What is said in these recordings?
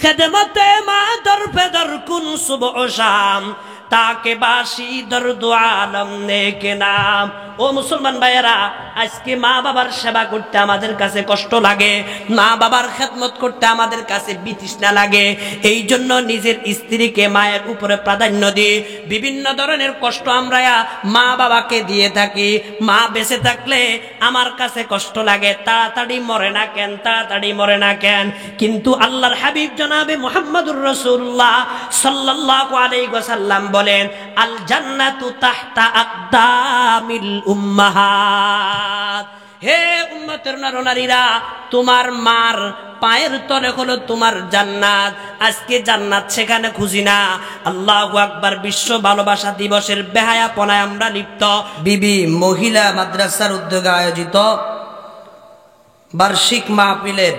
খেদমতে মা দর পেদর কুন সুবহ শাম তাকে বাসি দর্দ আলম নেকে নাম। ও মুসলমান ভাইয়েরা, আজকে মা বাবার সেবা করতে আমাদের কাছে কষ্ট লাগে, মা বাবার খেদমত করতে আমাদের কাছে বিতৃষ্ণা লাগে। এই জন্য নিজের স্ত্রীকে মায়ের উপরে প্রাধান্য দিই। বিভিন্ন ধরনের কষ্ট আমরা মা বাবাকে দিয়ে থাকি। মা বেঁচে থাকলে আমার কাছে কষ্ট লাগে, তাড়াতাড়ি মরে না কেন, তাড়াতাড়ি মরে না কেন। কিন্তু আল্লাহর হাবিব জনাবে মুহাম্মদুর রাসূলুল্লাহ সাল্লাল্লাহু আলাইহি ওয়াসাল্লাম বলেন, আল জান্নাতু তাহতা আকদামিল উম্মাহাত। হে উম্মতের নরনারীরা, তোমার মার পায়ের তলে হলো তোমার জান্নাত। আজকে জান্নাত সেখানে খুঁজি না। আল্লাহু আকবার। বিশ্ব ভালোবাসা দিবসের বেহায়াপনায় আমরা লিপ্ত। বিবি মহিলা মাদ্রাসার উদ্যোগে আয়োজিত বার্ষিক মাহফিলের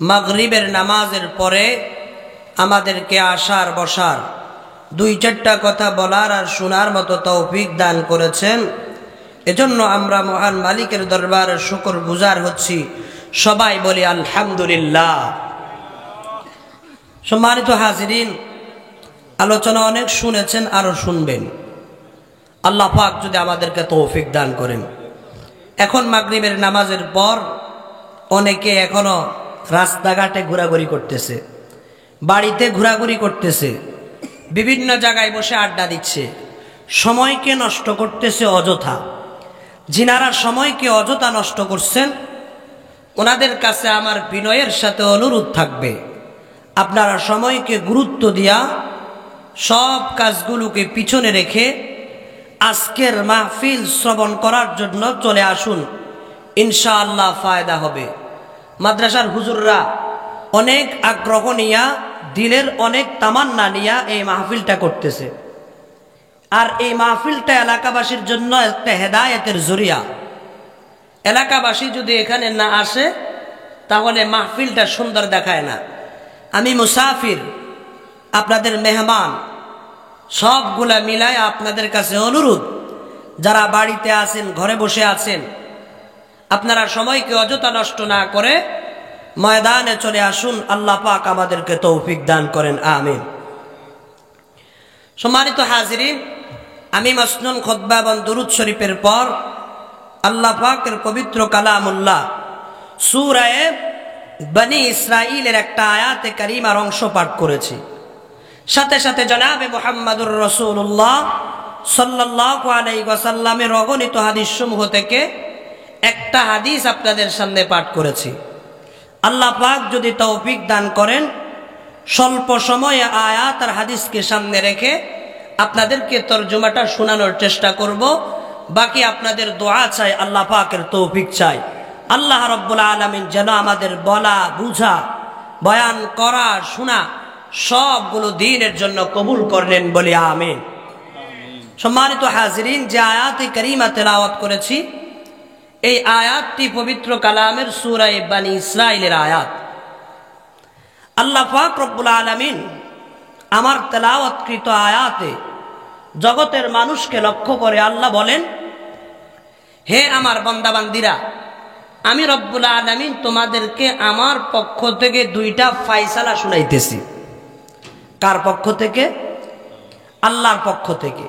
মাগরিবের নামাজের পরে আমাদেরকে আসার বসার, দুই চারটা কথা বলার আর শোনার মতো তৌফিক দান করেছেন। এজন্য আমরা মহান মালিকের দরবারে শুকর গুজার হচ্ছি। সবাই বলি আলহামদুলিল্লাহ। সম্মানিত হাজিরিন, আলোচনা অনেক শুনেছেন, আরো শুনবেন। আল্লাহ পাক যদি আমাদেরকে তৌফিক দান করেন। এখন মাগরিবের নামাজের পর অনেকে এখনো রাস্তাঘাটে ঘোরাঘুরি করতেছে, বাড়িতে ঘোরাঘুরি করতেছে, বিভিন্ন জায়গায় বসে আড্ডা দিচ্ছে, সময়কে নষ্ট করতেছে অযথা। যিনারা সময়কে অযথা নষ্ট করছেন, ওনাদের কাছে আমার বিনয়ের সাথে অনুরোধ থাকবে, আপনারা সময়কে গুরুত্ব দিয়া সব কাজগুলোকে পিছনে রেখে আজকের মাহফিল শ্রবণ করার জন্য চলে আসুন। ইনশাআল্লাহ ফায়দা হবে। মাদ্রাসার হুজুররা অনেক আগ্রহ নিয়া, দিলের অনেক তামান্না নিয়া এই মাহফিলটা করতেছে। আর এই মাহফিলটা এলাকাবাসীর জন্য একটা হেদায়েতের জরিয়া। এলাকাবাসী যদি এখানে না আসে তাহলে মাহফিলটা সুন্দর দেখায় না। আমি মুসাফির, আপনাদের মেহমান, সবগুলা মিলায় আপনাদের কাছে অনুরোধ, যারা বাড়িতে আছেন, ঘরে বসে আছেন, আপনারা সময়কে অযথা নষ্ট না করে ময়দানে চলে আসুন। আল্লাহ পাক আমাদেরকে তৌফিক দান করেন, আমিন। সম্মানিত হাজিরিন, আমি মাসনুন খুতবা এবং দুরূদ শরীফের পর আল্লাহ পাকের পবিত্র কালামুল্লাহ সূরা বনী ইসরাঈলের একটা আয়াতে কারিমার অংশ পাঠ করেছি। সাথে সাথে জনাবে মুহাম্মদুর রাসূলুল্লাহ সাল্লাল্লাহু আলাইহি ওয়াসাল্লামের অগণিত হাদিসসমূহ থেকে একটা হাদিস আপনাদের সামনে পাঠ করেছি। আল্লাহ পাক যদি তৌফিক দান করেন, স্বল্প সময়ে আয়াত আর হাদিসকে সামনে রেখে আপনাদেরকে তরজমাটা শোনানোর চেষ্টা করব। বাকি আপনাদের দোয়া চাই, আল্লাহ পাকের তৌফিক চাই। আল্লাহ রাব্বুল আলামিন যেন আমাদের বলা, বুঝা, বয়ান করা, শোনা সবগুলো দ্বীনের জন্য কবুল করলেন বলি আমিন। সম্মানিত হাজিরিন, যে আয়াতে কারিমা তেলাওয়াত করেছি, এই আয়াতটি পবিত্র কালামের সূরা বনী ইসরাঈলের আয়াত। আল্লাহ পাক রব্বুল আলামিন আমার তেলাওয়াতকৃত আয়াতে জগতের মানুষকে লক্ষ্য করে আল্লাহ বলেন, হে আমার বান্দাবান্দিরা, আমি রব্বুল আলামিন তোমাদেরকে আমার পক্ষ থেকে দুইটা ফায়সালা শুনাইতেছি। কার পক্ষ থেকে? আল্লাহর পক্ষ থেকে।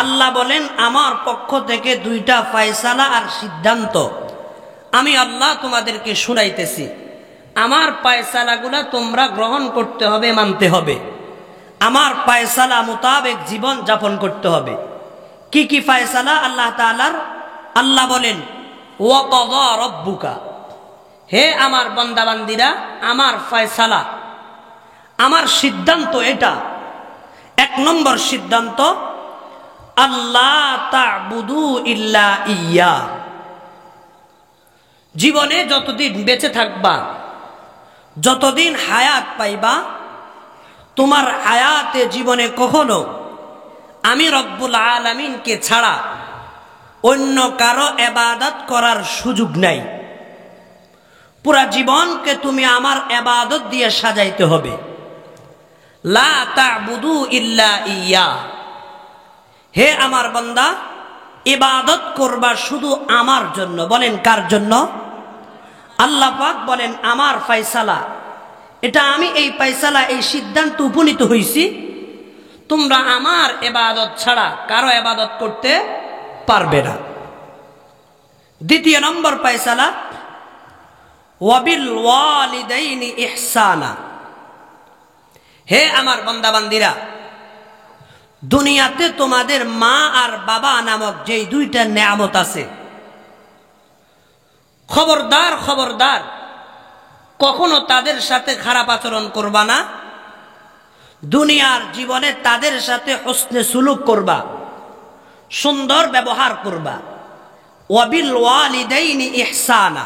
আল্লাহ বলেন, আমার পক্ষ থেকে দুইটা ফায়সালা আর সিদ্ধান্ত আমি আল্লাহ তোমাদেরকে শুনাইতেছি। আমার ফায়সালাগুলা তোমরা গ্রহণ করতে হবে, মানতে হবে। আমার ফায়সালা মোতাবেক জীবন যাপন করতে হবে। কি কি ফায়সালা আল্লাহ তাআলার? আল্লাহ বলেন, ওয়া কাযা রাব্বুকা, হে আমার বান্দাবান্দিরা, আমার ফায়সালা, আমার সিদ্ধান্ত এটা। এক নম্বর সিদ্ধান্ত, আল্লাহ তা'বুদু ইল্লা ইয়্যা। জীবনে যতদিন বেঁচে থাকবা, যতদিন হায়াত পাইবা, তোমার হায়াতে জীবনে কখনো আমি রব্বুল আলামিনকে ছাড়া অন্য কারো ইবাদত করার সুযোগ নাই। পুরা জীবনকে তুমি আমার ইবাদত দিয়ে সাজাইতে হবে। লা তা'বুদু ইল্লা ইয়্যা, হে আমার বান্দা, ইবাদত করবা শুধু আমার জন্য। বলেন কার জন্য? আল্লাহ পাক বলেন, আমার ফায়সালা, এটা আমি এই ফয়সালা এই সিদ্ধান্ত উপনীত হইছি, তোমরা আমার ইবাদত ছাড়া কারো ইবাদত করতে পারবে না। দ্বিতীয় নম্বর ফয়সালা ওয়াবিল ওয়ালিদাইনি ইহসানা। হে আমার বান্দাবান্দিরা, দুনিয়াতে তোমাদের মা আর বাবা নামক যেই দুইটা নেয়ামত আছে, খবরদার খবরদার কখনো তাদের সাথে খারাপ আচরণ করবা না। দুনিয়ার জীবনে তাদের সাথে হুসনে সুলুক করবা, সুন্দর ব্যবহার করবা। ওয়াবিল ওয়ালিদাইনি ইহসানা,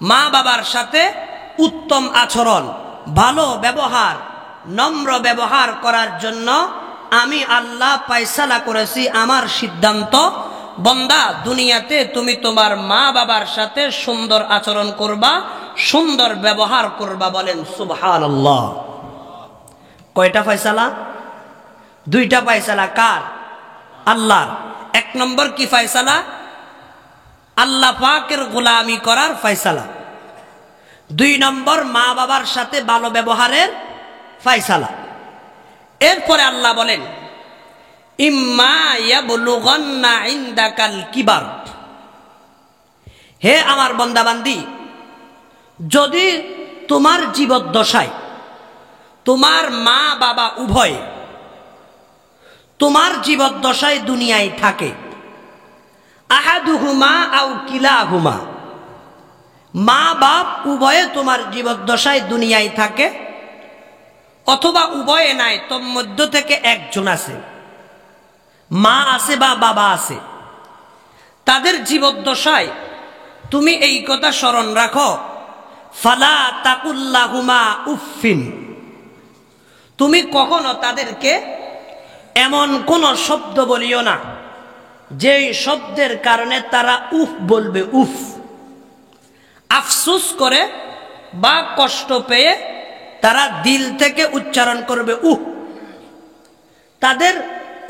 মা বাবার সাথে উত্তম আচরণ, ভালো ব্যবহার, নম্র ব্যবহার করার জন্য আমি আল্লাহ ফয়সালা করেছি, আমার সিদ্ধান্ত, বান্দা দুনিয়াতে তুমি তোমার মা বাবার সাথে সুন্দর আচরণ করবা, সুন্দর ব্যবহার করবা। বলেন সুবহানাল্লাহ। কয়টা ফয়সালা? দুইটা ফয়সালা। কার? আল্লাহর। এক নম্বর কি ফয়সালা? আল্লাহ পাকের গোলামি করার ফয়সালা। দুই নম্বর মা বাবার সাথে ভালো ব্যবহারের ফয়সালা। এরপরে আল্লাহ বলেন ইম্মা ইয়াবলুগান্না ইনদাকাল কিবার। হে আমার বান্দাবান্দি, যদি তোমার জীবদ্দশায় তোমার মা বাবা উভয় তোমার জীবদ্দশায় দুনিয়ায় থাকে, আহাদুহুমা আও কিলাহুমা, মা বাপ উভয়ে তোমার জীবদ্দশায় দুনিয়ায় থাকে, অথবা উভয়ে নাই, তোর মধ্য থেকে একজন আছে, মা আছে বা বাবা আছে, তাদের জীবদ্দশায় তুমি এই কথা স্মরণ রাখো, ফালা তাকুল্লাহুমা উফফিন, তুমি কখনো তাদেরকে এমন কোন শব্দ বলিও না যেই শব্দের কারণে তারা উফ বলবে, উফ, আফসোস করে বা কষ্ট পেয়ে তারা দিল থেকে উচ্চারণ করবে উহ। তাদের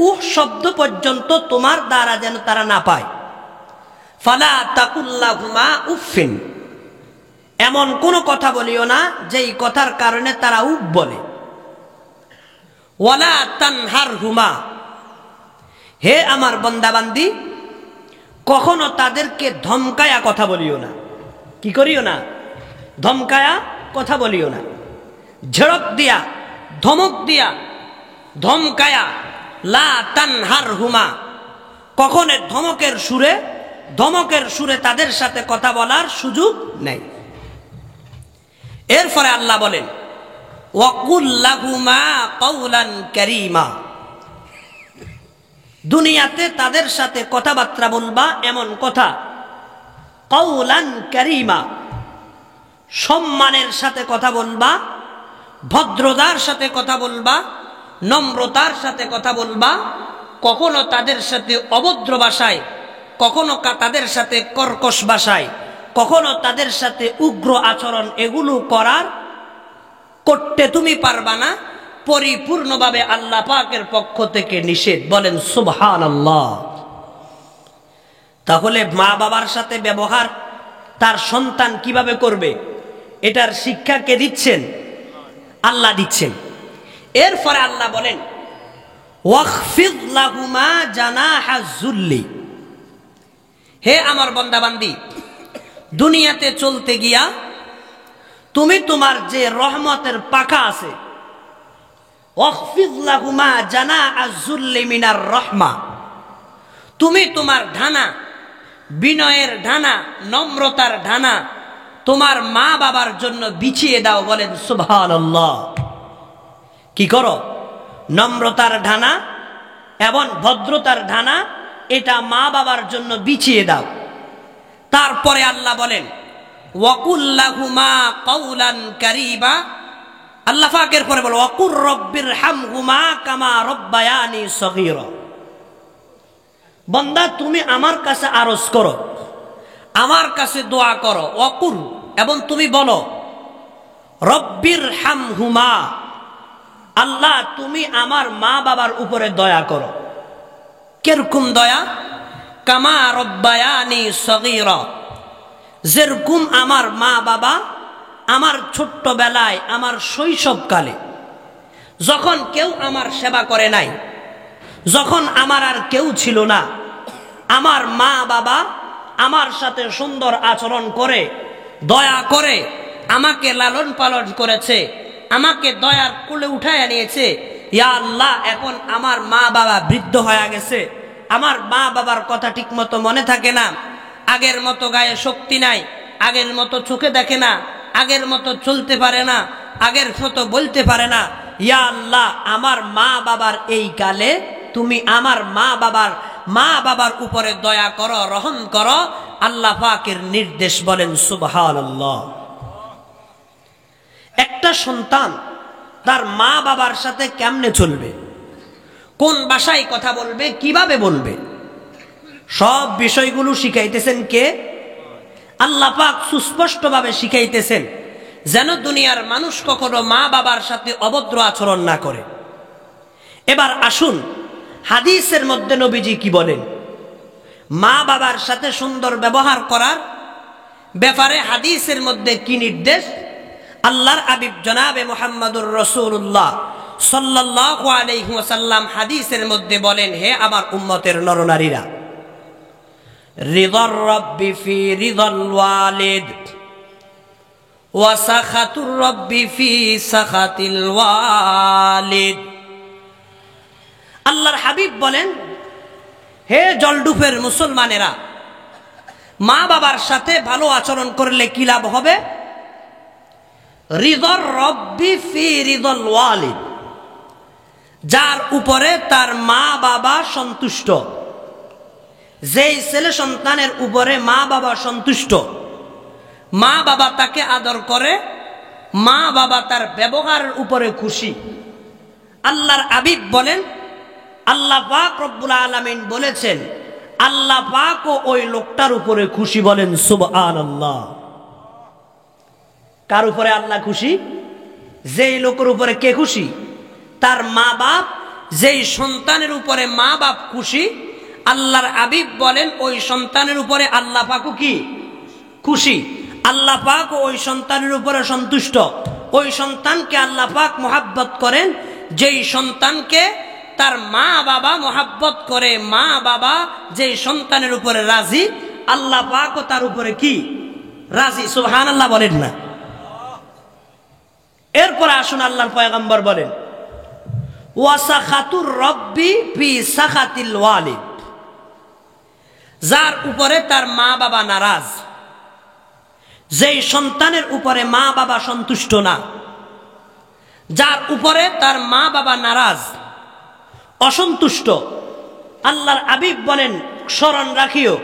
উহ শব্দ পর্যন্ত তোমার দ্বারা যেন তারা না পায়। ফালা তাকুল্লাহুমা উফফিন, এমন কোন কথা বলিও না যেই কথার কারণে তারা উফ বলে। ওয়ালা তানহারহুমা, হে আমার বান্দাবান্দি, কখনো তাদেরকে ধমকায়া কথা বলিও না। কি করিও না? ধমকায়া কথা বলিও না। ঝড়ক দিয়া, ধমক দিয়া, ধমকায়া, লা তানহারহুমা, কখনো ধমকের সুরে তাদের সাথে কথা বলার সুযোগ নেই। এরপরে আল্লাহ বলেন ওয়াকুল লাহুমা কাওলান কারীমা, দুনিয়াতে তাদের সাথে কথাবার্তা বলবা এমন কথা, কাওলান কারীমা, সম্মানের সাথে কথা বলবা, ভদ্রতার সাথে কথা বলবা, নম্রতার সাথে কথা বলবা। কখনো তাদের সাথে অভদ্র ভাষায়, কখনো তাদের সাথে কর্কশ ভাষায়, কখনো তাদের সাথে উগ্র আচরণ, এগুলো করতে তুমি পারবা না। পরিপূর্ণভাবে আল্লাহ পাকের পক্ষ থেকে নিষেধ। বলেন সুবহানাল্লাহ। তাহলে মা বাবার সাথে ব্যবহার তার সন্তান কিভাবে করবে, এটার শিক্ষা কে দিচ্ছেন? আল্লাহ দিচ্ছেন। এরপরে আল্লাহ বলেন ওয়াখফিদ লাহুমা জানাহা যুল্লি, হে আমার বান্দাবান্দি, দুনিয়াতে চলতে গিয়া তুমি তোমার যে রহমতের পাখা আছে, ওয়াখফিদ লাহুমা জানাহা যুল্লি মিনার রাহমা, তুমি তোমার ঢানা, বিনয়ের ঢানা, নম্রতার ঢানা তোমার মা বাবার জন্য বিছিয়ে দাও। বলেন সুবহানাল্লাহ। কি করো? নম্রতার ঢানা এবং ভদ্রতার ঢানা, এটা মা বাবার জন্য বিছিয়ে দাও। তারপরে আল্লাহ বলেন ওয়াকুল লাহুমা কাওলান কারীমা, আল্লাহ পাকের পরে বলো ওয়াকুর রব্বিরহামহুমা কামা রব্বায়ানি সগীরা। বান্দা তুমি আমার কাছে আরজ করো, আমার কাছে দোয়া করো, ওয়াকুল, এবং তুমি বলো রব্বিরহামহুমা, আল্লাহ তুমি আমার মা বাবার উপরে দয়া করো। কিরকম দয়া? কামা রব্বায়ানি সগীরা, যেরকম আমার মা বাবা আমার ছোট্টবেলায়, আমার শৈশবকালে যখন কেউ আমার সেবা করে নাই, যখন আমার আর কেউ ছিল না, আমার মা বাবা আমার সাথে সুন্দর আচরণ করে, দয়া করে আমাকে লালন পালন করেছে, আমাকে দয়ার কোলে উঠায় নিয়েছে। ইয়া আল্লাহ, এখন আমার মা বাবা বৃদ্ধ হয়ে গেছে, আমার মা বাবার কথা ঠিক মতো মনে থাকে না, আগের মতো গায়ে শক্তি নাই, আগের মতো চোখে দেখে না, আগের মতো চলতে পারে না, আগের মতো বলতে পারে না। ইয়া আল্লাহ, আমার মা বাবার এই কালে তুমি আমার মা বাবার উপরে দয়া করো, রহম করো। আল্লাহ পাকের নির্দেশ, বলেন সুবহানাল্লাহ। একটা সন্তান তার মা বাবার সাথে কেমনে চলবে, কোন ভাষায় কথা বলবে, কিভাবে বলবে, সব বিষয়গুলো শিখাইতেছেন কে? আল্লাহ পাক সুস্পষ্টভাবে শিখাইতেছেন যেন দুনিয়ার মানুষ কখনো মা বাবার সাথে অভদ্র আচরণ না করে। এবার আসুন হাদিসের মধ্যে নবীজি কি বলেন মা বাবার সাথে সুন্দর ব্যবহার করার ব্যাপারে। হাদিসের মধ্যে কি নির্দেশ? আল্লাহর হাবিব জনাবে মুহাম্মদুর রাসূলুল্লাহ সাল্লাল্লাহু আলাইহি ওয়াসাল্লাম হাদিসের মধ্যে বলেন, হে আমার উম্মতের নরনারীরা, রিদার রাব্বি ফি রিদাল ওয়ালিদ ওয়া সাখাতুর রাব্বি ফি সাখাতিল ওয়ালিদ। আল্লাহর হাবিব বলেন, হে জলডুফের মুসলমানেরা, মা বাবার সাথে ভালো আচরণ করলে কি লাভ হবে? রিদার রাব্বি ফি রিদাল ওয়ালিদ, যার উপরে তার মা বাবা সন্তুষ্ট। যেই ছেলে সন্তানের উপরে মা বাবা সন্তুষ্ট, মা বাবা তাকে আদর করে, মা বাবা তার ব্যবহারের উপরে খুশি। আল্লাহর হাবিব বলেন, আল্লাহ পাক রব্বুল আলামিন বলেছেন, আল্লাহ পাকও ওই লোকটার উপরে খুশি। বলেন সুবহানাল্লাহ। কার উপরে আল্লাহ খুশি? যেই লোকের উপরে কে খুশি? তার মা বাপ। যেই সন্তানের উপরে মা বাপ খুশি, আল্লাহর হাবিব বলেন ওই সন্তানের উপরে আল্লাহ পাকও কি খুশি। আল্লাহ পাক ওই সন্তানের উপরে সন্তুষ্ট। ওই সন্তানকে আল্লাহ পাক মোহাব্বত করেন। যেই সন্তানকে তার মা বাবা মোহাব্বত করে, মা বাবা যেই সন্তানের উপরে রাজি, আল্লাহ পাকও তার উপরে কি রাজি। সুবহানাল্লাহ বলেন না? এরপরে আসুন আল্লাহর পয়গম্বর বলেন, ওয়া সাখাতুর রাব্বি ফি সাখাতিল ওয়ালিদ, যার উপরে তার মা বাবা নারাজ, যেই সন্তানের উপরে মা বাবা সন্তুষ্ট না, যার উপরে তার মা বাবা নারাজ, অসন্তুষ্ট, আল্লাহর হাবিব বলেন স্মরণ রাখিও,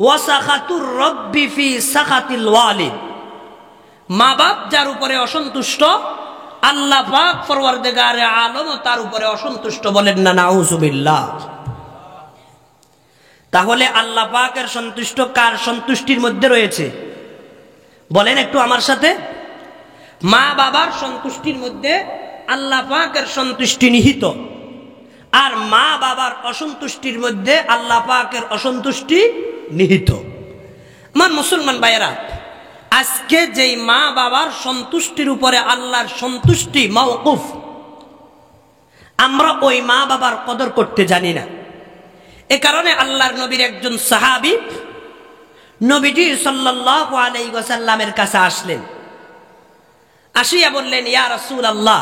ওয়া সাখাতুর রাব্বি ফি সাখাতিল ওয়ালিদ, মা বাপ যার উপরে অসন্তুষ্ট, আল্লাহ পাক পরওয়ারদিগারে আলম তার উপরে অসন্তুষ্ট। বলেন না নাউজুবিল্লাহ। তাহলে আল্লাহ পাকের সন্তুষ্ট কার সন্তুষ্টির মধ্যে রয়েছে? বলেন একটু আমার সাথে। মা বাবার সন্তুষ্টির মধ্যে আল্লাহ পাকের সন্তুষ্টি নিহিত, আর মা বাবার অসন্তুষ্টির মধ্যে আল্লাহ পাকের অসন্তুষ্টি নিহিত। আমার মুসলমান ভাইয়েরা, আজকে যেই মা বাবার সন্তুষ্টির উপরে আল্লাহর সন্তুষ্টি মাওকুফ, আমরা ওই মা বাবার কদর করতে জানি না। এ কারণে আল্লাহর নবীর একজন সাহাবী নবীজি সাল্লাল্লাহু আলাইহি ওয়াসাল্লামের কাছে আসলেন। আসিয়া বললেন, ইয়া রাসূলুল্লাহ,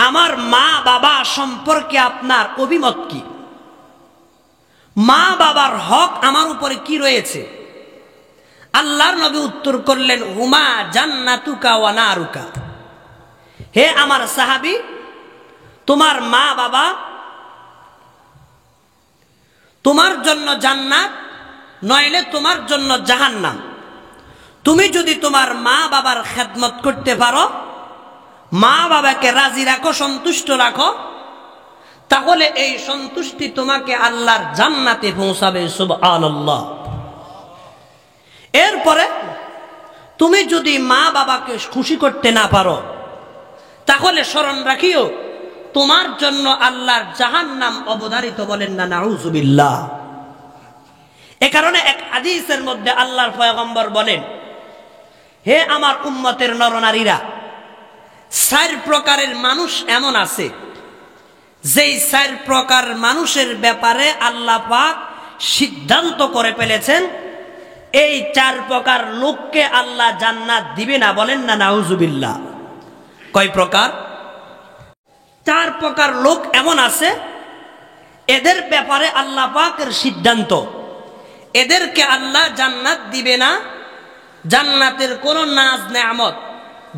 আমার মা বাবা সম্পর্কে আপনার অভিমত কি? মা বাবার হক আমার উপরে কি রয়েছে? আল্লাহর নবী উত্তর করলেন, হুমা জান্নাতুকা ওয়া নারুকা। হে আমার সাহাবী, তোমার মা বাবা তোমার জন্য জান্নাত, নইলে তোমার জন্য জাহান্নাম। তুমি যদি তোমার মা বাবার খেদমত করতে পারো, মা বাবাকে রাজি রাখো, সন্তুষ্ট রাখো, তাহলে এই সন্তুষ্টি তোমাকে আল্লাহর জান্নাতে পৌঁছাবে। সুবহানাল্লাহ। এরপরে তুমি যদি মা বাবাকে খুশি করতে না পারো, তাহলে স্মরণ রাখিও তোমার জন্য আল্লাহর জাহান্নাম অবধারিত। বলেন না নাউজুবিল্লাহ। এ কারণে এক হাদিসের মধ্যে আল্লাহর পয়গম্বর বলেন, হে আমার উম্মতের নরনারীরা, 4 প্রকারের মানুষ এমন আছে যেই 4 প্রকার মানুষের ব্যাপারে আল্লাহ পাক সিদ্ধান্ত করে ফেলেছেন এই 4 প্রকার লোককে আল্লাহ জান্নাত দিবে না। বলেন না নাউজুবিল্লাহ। কয় প্রকার? 4 প্রকার লোক এমন আছে এদের ব্যাপারে আল্লাহ পাকের সিদ্ধান্ত, এদেরকে আল্লাহ জান্নাত দিবে না। জান্নাতের কোনো নাজ নেয়ামত,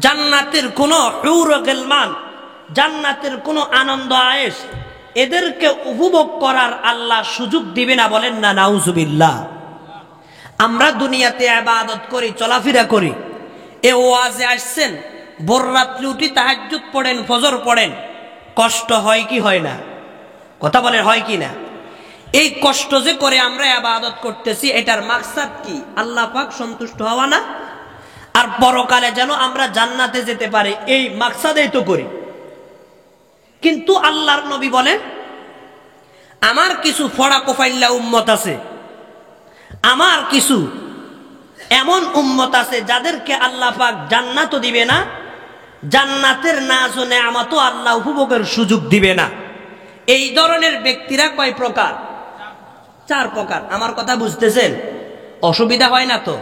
জান্নাতের কোনো হুর গিলমান, জান্নাতের কোনো আনন্দ আয়েশ এদেরকে উপভোগ করার আল্লাহ সুযোগ দিবে না। বলেন না নাউজুবিল্লাহ। আমরা দুনিয়াতে ইবাদত করি, চলাফেরা করি, এ ওয়াজে আসছেন, ভোর রাত্রি উঠি তাহাজ্জুদ পড়েন, ফজর পড়েন, কষ্ট হয় কি হয় না? কথা বলেন, হয় কি না? এই কষ্ট যে করে আমরা ইবাদত করতেছি এটার মাকসাদ কি? আল্লাহ পাক সন্তুষ্ট হওয়া না, আর পরকালে যেন আমরা জান্নাতে যেতে পারি, এই মাকসাদেই তো করি। কিন্তু আল্লাহর নবী বলেন, আমার কিছু ফড়া কোফাইল্লা উম্মত আছে, আমার কিছু এমন উম্মত আছে যাদেরকে আল্লাহ পাক জান্নাতও দিবে না, জান্নাতের নাজ ও নেয়ামতও আল্লাহ উপভোগের সুযোগ দিবে না। এই ধরনের ব্যক্তিরা কয় প্রকার? 4 প্রকার। আমার কথা বুঝতেছেন? অসুবিধা হয় না তো?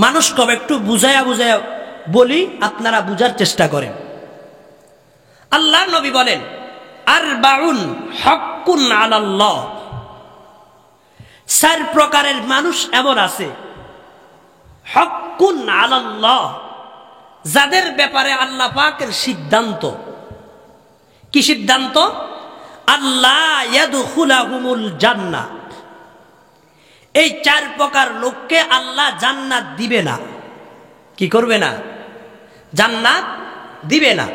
মানুষ কবে একটু বুঝায়া বুঝায়া বলি, আপনারা বুঝার চেষ্টা করেন। আল্লাহর নবী বলেন, আরবাউন হাক্কুন আলাল্লাহ। 4 প্রকারের মানুষ এমন আছে, হাক্কুন আলাল্লাহ, যাদের ব্যাপারে আল্লাহ পাকের সিদ্ধান্ত। কি সিদ্ধান্ত? আল্লাহ ইয়াদখুলাহুমুল জান্নাহ। এই 4 প্রকার লোককে আল্লাহ জান্নাত দিবে না। কি করবে না? জান্নাত দিবে না।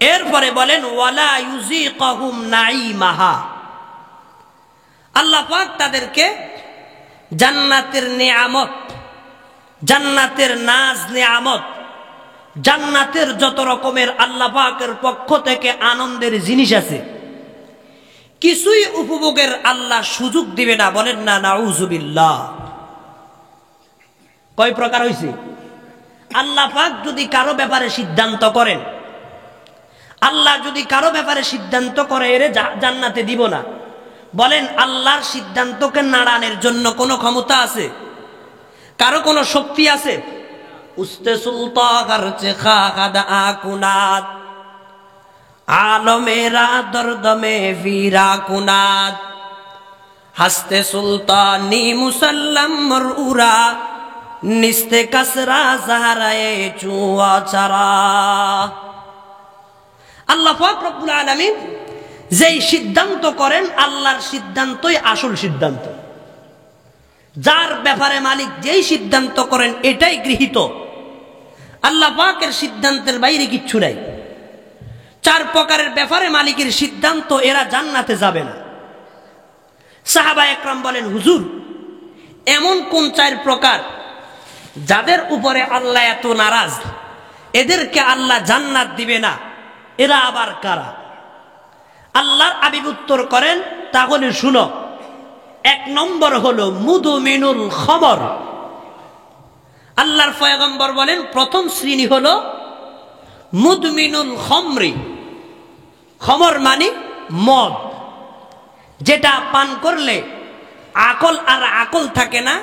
এরপরে বলেন ওয়ালা ইউযিকাহুম নাঈমাহা। আল্লাহ পাক তাদেরকে জান্নাতের নিয়ামত, জান্নাতের নাজ নিয়ামত, জান্নাতের যত রকমের আল্লাহ পাকের পক্ষ থেকে আনন্দের জিনিস আছে কিছুই উপভোগের আল্লাহ সুযোগ দিবে না। বলেন না নাউজুবিল্লাহ। কয় প্রকার হইছে? আল্লাহ পাক যদি কারো ব্যাপারে সিদ্ধান্ত করেন, আল্লাহ যদি কারো ব্যাপারে সিদ্ধান্ত করে এরে জান্নাতে দিব না, বলেন আল্লাহর সিদ্ধান্তকে নাড়ানোর জন্য কোনো ক্ষমতা আছে? কারো কোনো শক্তি আছে? উস্তে সুলতান খাদা আকুনাত আলমেরা দরদমে ফিরা কুনাত হাসতে সুলতানি মুসাল্লাম মরউরা নিস্তে কাসরা জাহরায়ে চুয়া চারা। আল্লাহ পাক রব্বুল আলামিন যেই সিদ্ধান্ত করেন, আল্লাহর সিদ্ধান্তই আসল সিদ্ধান্ত। যার ব্যাপারে মালিক যেই সিদ্ধান্ত করেন এটাই গৃহীত। আল্লাহ পাকের সিদ্ধান্তের বাইরে কিচ্ছু নাই। 4 প্রকারের ব্যাপারে মালিকের সিদ্ধান্ত, এরা জান্নাতে যাবে না। সাহাবা একরাম বলেন, হুজুর এমন কোন 4 প্রকার যাদের উপরে আল্লাহ এত নারাজ, এদেরকে আল্লাহ জান্নাত দিবে না, এরা আবার কারা? আল্লাহর হাবিব উত্তর করেন, তাহলে শুনো। 1 নম্বর হলো মুদমিনুল খমর। আল্লাহর পয়গম্বর বলেন প্রথম শ্রেণী হলো মুদমিনুল খমরি। খমর মানে মদ, যেটা পান করলে আকল আর আকল থাকে না,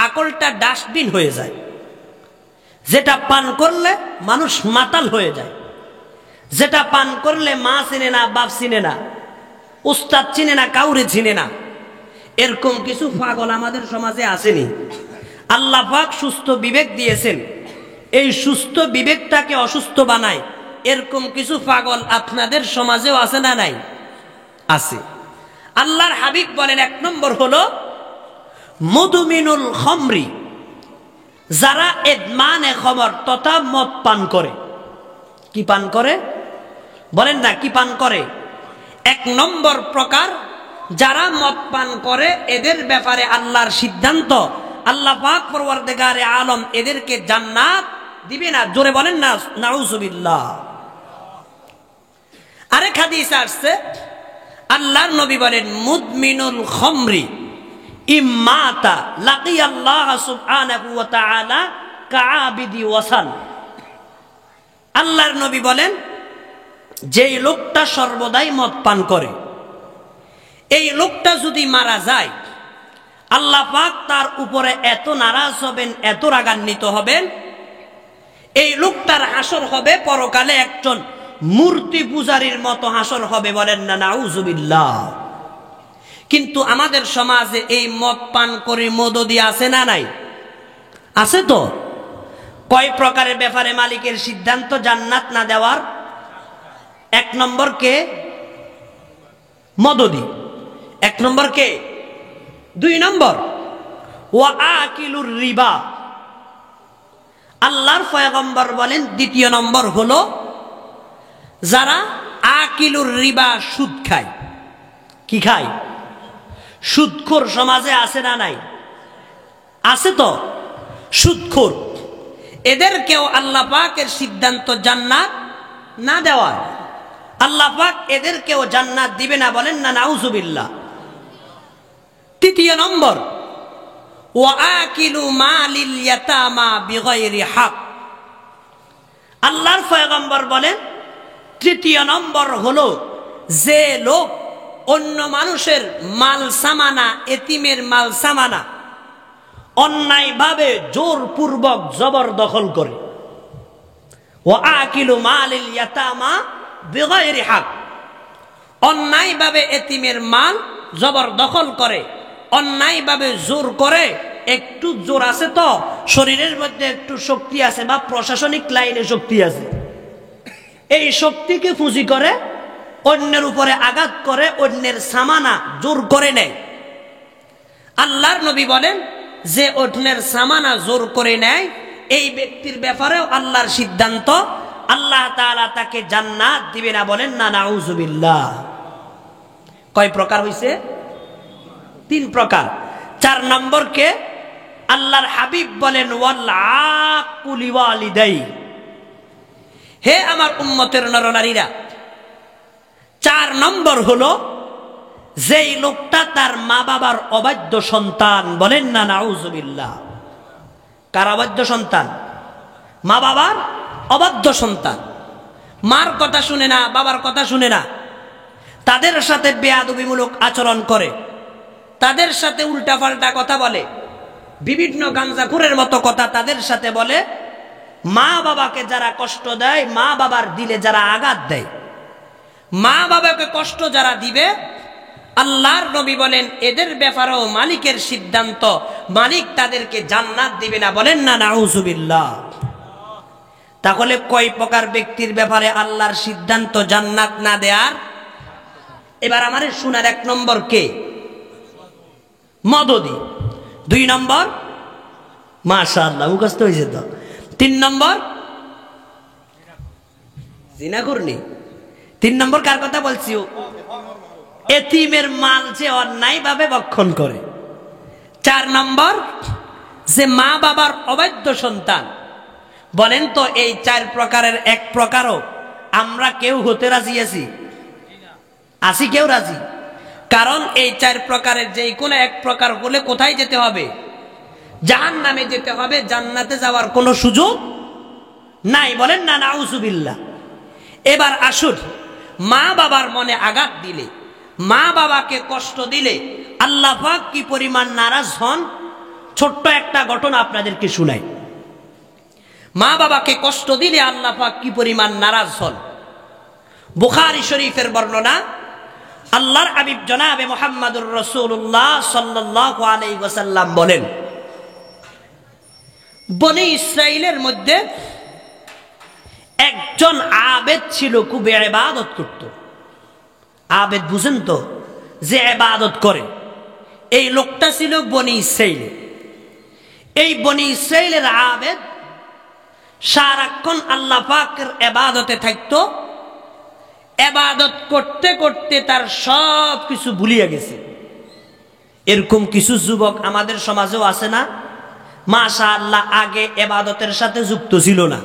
আকলটা ডাস্টবিন হয়ে যায়। যেটা পান করলে মানুষ মাতাল হয়ে যায়, যেটা পান করলে মা চিনে না, বাপ চিনে না, উস্তাদ চিনে না, কাউরে চিনে না। এরকম কিছু পাগল আমাদের সমাজে আসেনি? আল্লাহ পাক সুস্থ বিবেক দিয়েছেন, এই সুস্থ বিবেকটাকে অসুস্থ বানায় এরকম কিছু পাগল আপনাদের সমাজেও আছে না নাই? আছে। আল্লাহর হাবিব বলেন 1 নম্বর হলো মুদমিনুল খমরি, যারা ইদমানে খমর তথা মদ পান করে। কি পান করে? বলেন না কি পান করে? 1 নম্বর প্রকার যারা মদ পান করে, এদের ব্যাপারে আল্লাহর সিদ্ধান্ত, আল্লাহ পাক পরওয়ারদিগারে আলম এদেরকে জান্নাত দিবে না। জোরে বলেন না নাউজুবিল্লাহ। আরেক হাদিস আসছে, আল্লাহর নবী বলেন মুদমিনুল খমরি ইম্মাতা লাকিয়াল্লাহ সুবহানাহু ওয়া তাআলা কাআবিদি ওয়াসান। আল্লাহর নবী বলেন, যেই লোকটা সর্বদাই মদ পান করে, এই লোকটা যদি মারা যায়, আল্লাহ পাক তার উপরে এত নারাজ হবেন, এত রাগান্বিত হবেন, এই লোকটার হাসর হবে পরকালে একজন মূর্তি পূজারীর মতো হাসর হবে। বলেন না নাউজুবিল্লাহ। কিন্তু আমাদের সমাজে এই মদ পান করে মদদি আছে না নাই? আছে তো। কয় প্রকারের ব্যাপারে মালিকের সিদ্ধান্ত জান্নাত না দেওয়ার? এক নম্বর কে? মদদি। এক নম্বর কে? দুই নম্বর ওয়া আকিলুর রিবা। আল্লাহর পয়গম্বর বলেন দ্বিতীয় নম্বর হলো যারা আকিলুর রিবা, সুদ খায়। কি খায়? সুদখোর সমাজে আছে না নাই? আছে তো। সুদখোর, এদেরকেও আল্লাহ পাকের সিদ্ধান্ত জান্নাত না দেওয়ার। আল্লাহ পাক এদেরকেও জান্নাত দিবে না। বলেন না নাউজুবিল্লাহ। তৃতীয় নম্বর ওয়া আকিলু মালিল ইয়াতামা বিগাইরি হক। আল্লাহর পয়গম্বর বলেন তৃতীয় নম্বর হলো যে লোক অন্য মানুষের মাল সামানা, এতিমের মাল সামানা অন্যায়ভাবে জোরপূর্বক জবরদখল করে। ওয়া আকিলু মালিল ইয়াতামা বিগাইরি হক। অন্যায়ভাবে এতিমের মাল জবরদখল করে, অন্যায়ভাবে জোর করে। একটু জোর আছে তো, শরীরের মধ্যে একটু শক্তি আছে বা প্রশাসনিক লাইনে শক্তি আছে, এই শক্তিকে পুঁজি করে অন্যের উপরে আঘাত করে, অন্যের সামানা জোর করে নেয়। আল্লাহর নবী বলেন যে অন্যের সামানা জোর করে নেয়, এই ব্যক্তির ব্যাপারেও আল্লাহর সিদ্ধান্ত, আল্লাহ তাআলা তাকে জান্নাত দিবে না। বলেন না নাউজুবিল্লাহ। কয় প্রকার হইছে? তিন প্রকার। চার নম্বর কে? আল্লাহর হাবিব বলেন ওয়াল আকুলি ওয়ালিদাই। হে আমার উম্মতের নরনারীরা, চার নম্বর হলো যেই লোকটা তার মা বাবার অবাধ্য সন্তান। বলেন না নাউজুবিল্লাহ। কার অবাধ্য সন্তান? মা বাবার অবাধ্য সন্তান। মার কথা শুনে না, বাবার কথা শুনে না, তাদের সাথে বেয়াদবিমূলক আচরণ করে, তাদের সাথে উল্টাপাল্টা কথা বলে, বিভিন্ন গাঞ্জাখুরের মতো কথা তাদের সাথে বলে। মা বাবাকে যারা কষ্ট দেয়, মা বাবার দিলে যারা আঘাত দেয়, মা বাবাকে কষ্ট যারা দিবে, আল্লাহর নবী বলেন এদের ব্যাপারেও মালিকের সিদ্ধান্ত, মালিক তাদেরকে জান্নাত দিবে না। বলেন না নাউজুবিল্লাহ। তাহলে কয় প্রকার ব্যক্তির ব্যাপারে আল্লাহর সিদ্ধান্ত জান্নাত না দেয়ার? এবার আমার শোনার এক নম্বর কে? মদদি। দুই নম্বর মাশাআল্লাহ মুখস্থ হয়েছে তো। তিন নম্বর জিনাকুরনি। তিন নম্বর কার কথা বলছি? এতিমের মাল যে অন্যায়ভাবে ভক্ষণ করে। চার নম্বর যে মা বাবার অবাধ্য সন্তান। বলেন তো এই চার প্রকারের এক প্রকারও আমরা কেউ হতে রাজি আছি? আসি কেউ রাজি? কারণ এই চার প্রকারের যেই কোনো এক প্রকার হলে কোথায় যেতে হবে? জাহান্নামে যেতে হবে। জান্নাতে যাওয়ার কোনো সুযোগ নাই। বলেন না নাউজুবিল্লাহ। এবার আসুন, মা বাবার মনে আঘাত দিলে, মা বাবাকে কষ্ট দিলে আল্লাহ পাক কি পরিমাণ নারাজ হন, ছোট্ট একটা ঘটনা আপনাদেরকে শুনাই। মা বাবাকে কষ্ট দিলে আল্লাহ পাক কি পরিমাণ নারাজ হন। বুখারী শরীফের বর্ণনা, আল্লাহর হাবিব জনাবে মুহাম্মদুর রাসূলুল্লাহ সাল্লাল্লাহু আলাইহি ওয়াসাল্লাম বলেন, বনি ইসরাইলের মধ্যে একজন আবেদ ছিল, খুব ইবাদত করত। আবেদ বুঝেন তো, যে ইবাদত করে, এই লোকটা ছিল বনি ইসরাইল। এই বনি ইসরাইলের আবেদ সারাক্ষণ আল্লাহ পাকের ইবাদতে থাকতো। ইবাদত করতে করতে তার সব কিছু ভুলিয়ে গেছে। এরকম কিছু যুবক আমাদের সমাজেও আছে না? মাশাআল্লাহ, আগে ইবাদতের সাথে যুক্ত ছিল না,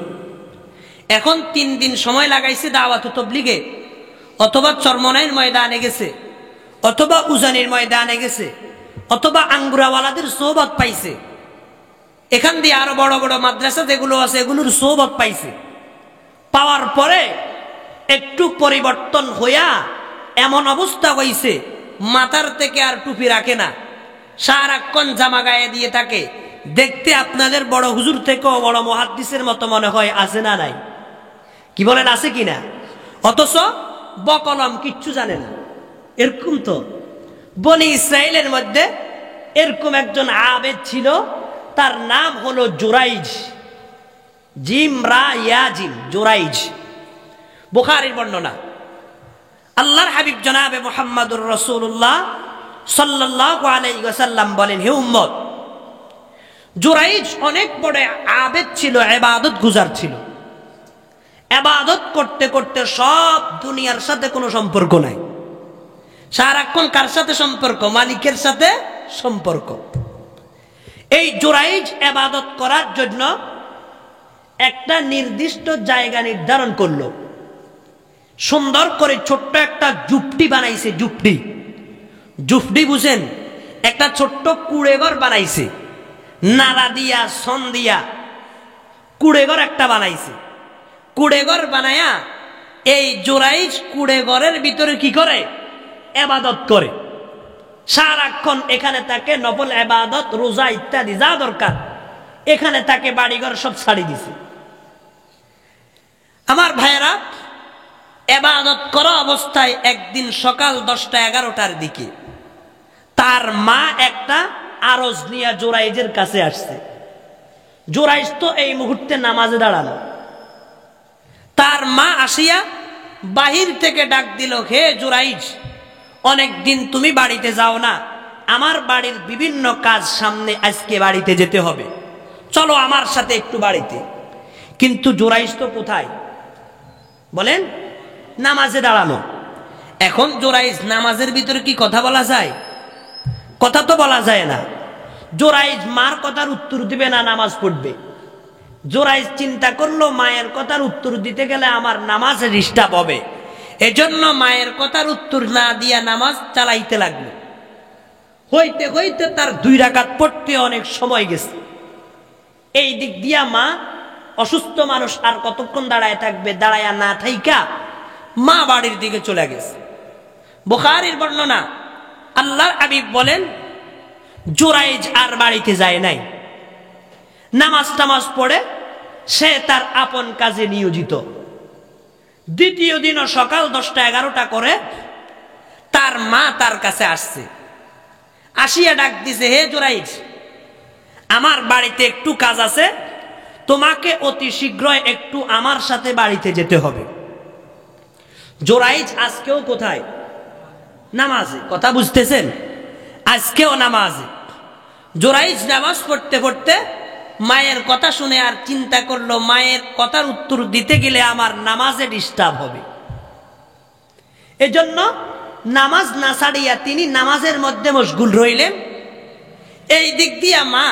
এখন 3 দিন সময় লাগাইছে দাওয়াত তাবলীগে, অথবা চরমনাইয়ের ময়দানে গেছে, অথবা উজানির ময়দানে গেছে, অথবা আঙ্গুরাওয়ালাদের সোহবত পাইছে। এখান দিয়ে আরো বড় বড় মাদ্রাসা যেগুলো আছে এগুলোর সৌবত পাইছে। পাওয়ার পরে একটু পরিবর্তন হইয়া এমন অবস্থা হইছে মাথার থেকে আর টুপি রাখে না, সারাক্ষণ জামা গায়ে দিয়ে থাকে। দেখতে আপনাদের বড় হুজুর থেকেও বড় মুহাদ্দিসের মতো মনে হয়। আছে না নাই? কি বলেন, আছে কিনা? অথচ বকলম কিচ্ছু জানে না। এরকম তো বনি ইসরাইলের মধ্যে এরকম একজন আবেদ ছিল, তার নাম হলো জুরাইজ। জিম রা ইয়া জিম, জুরাইজ। বুখারীর বর্ণনা। আল্লাহর হাবিব জনাবে মুহাম্মদুর রাসূলুল্লাহ সাল্লাল্লাহু আলাইহি ওয়াসাল্লাম বলেন, হে উম্মত, জুরাইজ অনেক বড় আবেদ ছিল, ইবাদত গুজার ছিল। ইবাদত করতে করতে সব দুনিয়ার সাথে কোনো সম্পর্ক নাই। সারাক্ষণ কার সাথে সম্পর্ক? মালিকের সাথে সম্পর্ক। এই জুরাইজ ইবাদত করার জন্য একটা নির্দিষ্ট জায়গা নির্ধারণ করলো। সুন্দর করে ছোট্ট একটা ঝুপড়ি বানাইছে। ঝুপড়ি বুঝেন? একটা ছোট্ট কুড়েঘর বানাইছে, নালা দিয়া সন দিয়া কুড়েঘর একটা বানাইছে। কুড়েঘর বানায়া এই জুরাইজ কুড়েঘরের ভিতরে কি করে? ইবাদত করে। সারাক্ষণ এখানে তাকে নফল ইবাদত, রোজা ইত্যাদি যা দরকার এখানে তাকে বাড়িঘর সব ছাড়ি দিছে। আমার ভাইয়েরা, ইবাদত করা অবস্থায় একদিন সকাল 10টা-11টার দিকে তার মা একটা আরজ নিয়ে জুরাইজের কাছে আসছে। জুরাইজ তো এই মুহূর্তে নামাজে দাঁড়ানো। তার মা আসিয়া বাহির থেকে ডাক দিল, হে জুরাইজ, অনেকদিন তুমি বাড়িতে যাও না, আমার বাড়ির বিভিন্ন কাজ সামনে, আজকে বাড়িতে যেতে হবে, চলো আমার সাথে একটু বাড়িতে। কিন্তু জুরাইজ তো কোথায় বলেন? নামাজে দাঁড়ানো। এখন জুরাইজ নামাজের ভিতরে কি কথা বলা যায়? কথা তো বলা যায় না। জুরাইজ মার কথার উত্তর দিবে না, নামাজ পড়বে। জুরাইজ চিন্তা করলো মায়ের কথার উত্তর দিতে গেলে আমার নামাজে ডিস্টার্ব হবে, এজন্য মায়ের কথার উত্তর না দিয়া নামাজ চালাইতে লাগলো। হইতে হইতে তার 2 রাকাত পড়তে অনেক সময় গেছে। এই দিক দিয়া মা, অসুস্থ মানুষ আর কতক্ষণ দাঁড়ায় থাকবে, দাঁড়ায়া না থাইকা মা বাড়ির দিকে চলে গেছে। বুখারীর বর্ণনা। আল্লাহর হাবিব বলেন, জুরাইজ আর বাড়িতে যায় নাই। নামাজ টামাজ পড়ে সে তার আপন কাজে নিয়োজিত। দ্বিতীয় দিনও সকাল 10টা-11টা করে তার মা তার কাছে আসছে। আসিয়া ডাক দিছে, হে জুরাইজ, আমার বাড়িতে একটু কাজ আছে, তোমাকে অতি শীঘ্রই একটু আমার সাথে বাড়িতে যেতে হবে। জুরাইজ আজকেও কোথায়? নামাজে। কথা বুঝতেছেন? আজকেও নামাজে। জুরাইজ নামাজ পড়তে পড়তে মায়ের কথা শুনে আর চিন্তা করলো, মায়ের কথার উত্তর দিতে গেলে আমার নামাজে ডিস্টার্ব হবে। এজন্য নামাজ না ছাড়িয়া তিনি নামাজের মধ্যে মশগুল রইলেন। এই দিক দিয়া মা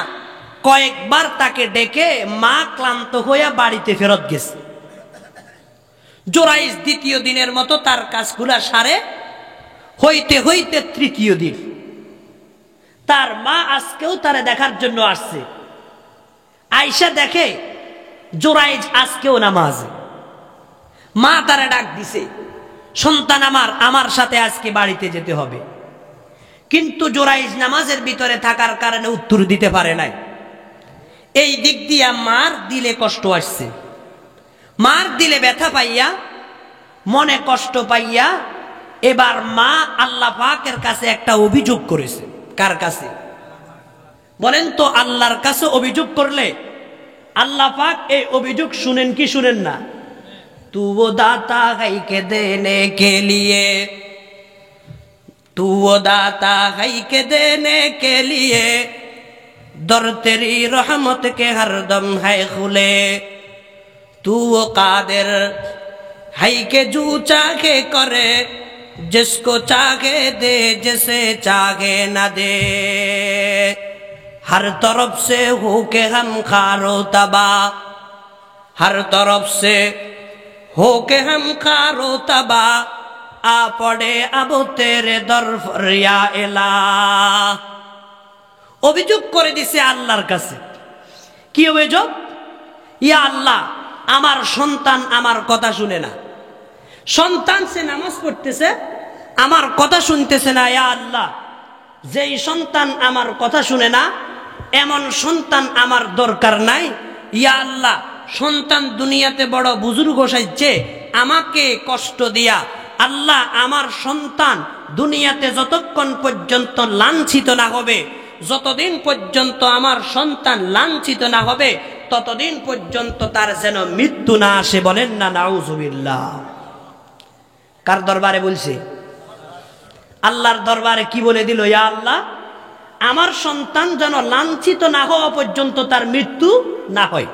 কয়েকবার তাকে ডেকে মা ক্লান্ত হইয়া বাড়িতে ফেরত গেছে। জুরাইজ দ্বিতীয় দিনের মতো তার কাজগুলা সারে। হইতে হইতে তৃতীয় দিন তার মা আজকেও তারে দেখার জন্য আসছে। আয়েশা দেখে জুরাইজ আজকেও নামাজে। মা তারে ডাক দিছে, সন্তান আমার সাথে আজকে বাড়িতে যেতে হবে। কিন্তু জুরাইজ নামাজের ভিতরে থাকার কারণে উত্তর দিতে পারে নাই। এই দিক দিয়া মার দিলে কষ্ট আসছে। মার দিলে ব্যথা পাইয়া, মনে কষ্ট পাইয়া এবার মা আল্লাহ পাকের কাছে একটা অভিযোগ করেছে। কার কাছে বলেন তো? আল্লাহর কাছে অভিযোগ করলে আল্লাহ পাক এই অভিযোগ শুনেন কি শুনেন না? তু ও দাতা है के देने के लिए, तू वो दाता है के देने के लिए, दर तेरी रहमत के हरदम है खुले, तू वो कादिर है के जो चाहे करे, जिसको चाहे दे, जिसे चाहे न दे, हर तरफ से हो के हम खारो तबा, हर तरफ से हो के हम खारो तबा, आ पड़े अब तेरे दर फरिया इलाह। অভিযোগ করে দিছে আল্লাহর কাছে, কি অভিযোগ? ইয়া আল্লাহ, আমার সন্তান আমার কথা শুনে না। সন্তান সে নামাজ পড়তেছে, আমার কথা শুনতেছে না। ইয়া আল্লাহ, যেই সন্তান আমার কথা শুনে না এমন সন্তান আমার দরকার নাই। ইয়া আল্লাহ, সন্তান দুনিয়াতে বড় বুজুর্গ সাজছে আমাকে কষ্ট দিয়া, আল্লাহ আমার সন্তান দুনিয়াতে যতক্ষণ পর্যন্ত লাঞ্ছিত না হবে, যতদিন পর্যন্ত আমার সন্তান লাঞ্ছিত না হবে ততদিন পর্যন্ত তার যেন মৃত্যু না আসে। বলেন না নাউজুবিল্লাহ। কার দরবারে বলছে? আল্লাহর দরবারে কি বলে দিল? ইয়া আল্লাহ, আমার সন্তান যেন লাঞ্ছিত না হওয়া পর্যন্ত তার মৃত্যু না হয়,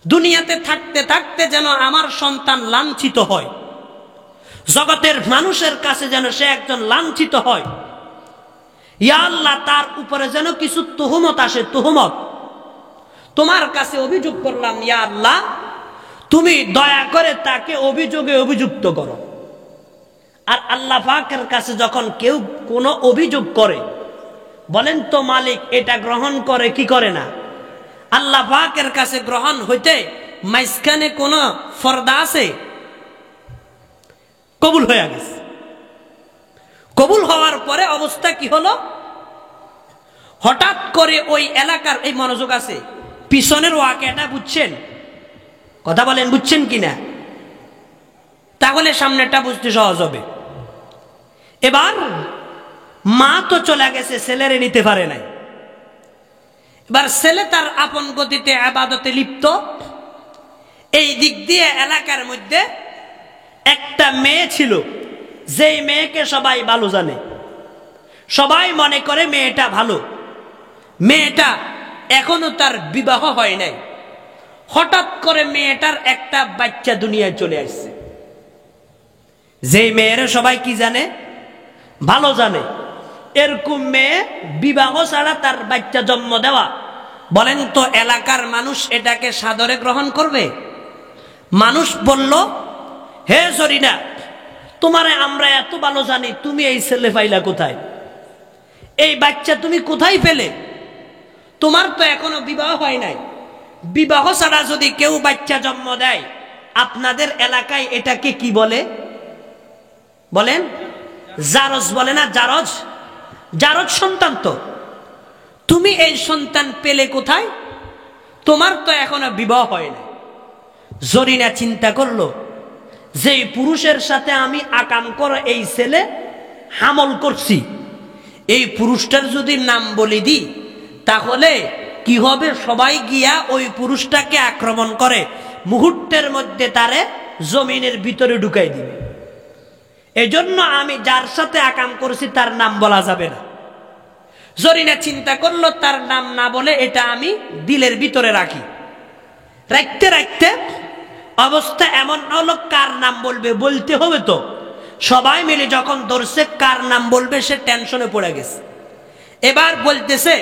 দুনিয়াতে থাকতে থাকতে যেন আমার সন্তান লাঞ্ছিত হয়, জগতের মানুষের কাছে যেন সে একজন লাঞ্ছিত হয়। ইয়া আল্লাহ, তার উপরে যেন কিছু তুহমত আসে, তুহমত। তোমার কাছে অভিযোগ করলাম, ইয়া আল্লাহ তুমি দয়া করে তাকে অভিযোগে অভিযুক্ত করো। আর আল্লাহ পাকের কাছে যখন কেউ কোনো অভিযোগ করে, বলেন তো মালিক এটা গ্রহণ করে কি করে না? আল্লাহ পাকের কাছে গ্রহণ হইতে মাঝখানে কোনো পর্দা আছে? কবুল হয়ে গেছে। কবুল হওয়ার পরে অবস্থা কি হলো? হঠাৎ করে ওই এলাকার, এই মনোযোগ আছে, পিছনের ওয়াকিয়াটা বুঝছেন? কথা বলেন, বুঝছেন কিনা? তাহলে সামনেটা বুঝতে সহজ হবে। এবার মা তো চলে গেছে, ছেলেরে নিতে পারে নাই। এবার ছেলে তার আপন গতিতে ইবাদতে লিপ্ত। এই দিক দিয়ে এলাকার মধ্যে একটা মেয়ে ছিল, যেই মেয়েকে সবাই ভালো জানে, সবাই মনে করে মেয়েটা ভালো। মেয়েটা এখনো তার বিবাহ হয় নাই। হঠাৎ করে মেয়েটার একটা বাচ্চা দুনিয়ায় চলে আসছে। যেই মেয়ের সবাই কি জানে? ভালো জানে। এরকম মেয়ে বিবাহ ছাড়া তার বাচ্চা জন্ম দেওয়া, বলেন তো এলাকার মানুষ এটাকে সাদরে গ্রহণ করবে? মানুষ বলল, হে জরিনা, তোমারে আমরা এত ভালো জানি, তুমি এই ছেলে পাইলা কোথায়? এই বাচ্চা তুমি কোথায় পেলে? তোমার তো এখনো বিবাহ হয় নাই। বিবাহ ছাড়া যদি কেউ বাচ্চা জন্ম দেয় আপনাদের এলাকায় এটাকে কি বলে? বলেন? জারজ বলে না? জারজ, জারজ সন্তান। তো তুমি এই সন্তান পেলে কোথায়? তোমার তো এখনো বিবাহ হয় না। জরিনা চিন্তা করলো, যেই পুরুষের সাথে আমি আকাম করে এই ছেলে হামল করছি, এই পুরুষটার যদি নাম বলে দিই তাহলে কি হবে? সবাই গিয়া ওই পুরুষটাকে আক্রমণ করে মুহূর্তের মধ্যে তারে জমিনের ভিতরে ঢুকাই দিবে। এজন্য আমি যার সাথে আকাম করেছি তার নাম বলা যাবে না। জরিনা চিন্তা করলো, তার নাম না বলে এটা আমি দিলের ভিতরে রাখি। রাখতে রাখতে অবস্থা এমন হলো, কার নাম বলবে? বলতে হবে তো। সবাই মিলে যখন ধরছে কার নাম বলবে, সে টেনশনে পড়ে গেছে। এবার বলতেছে,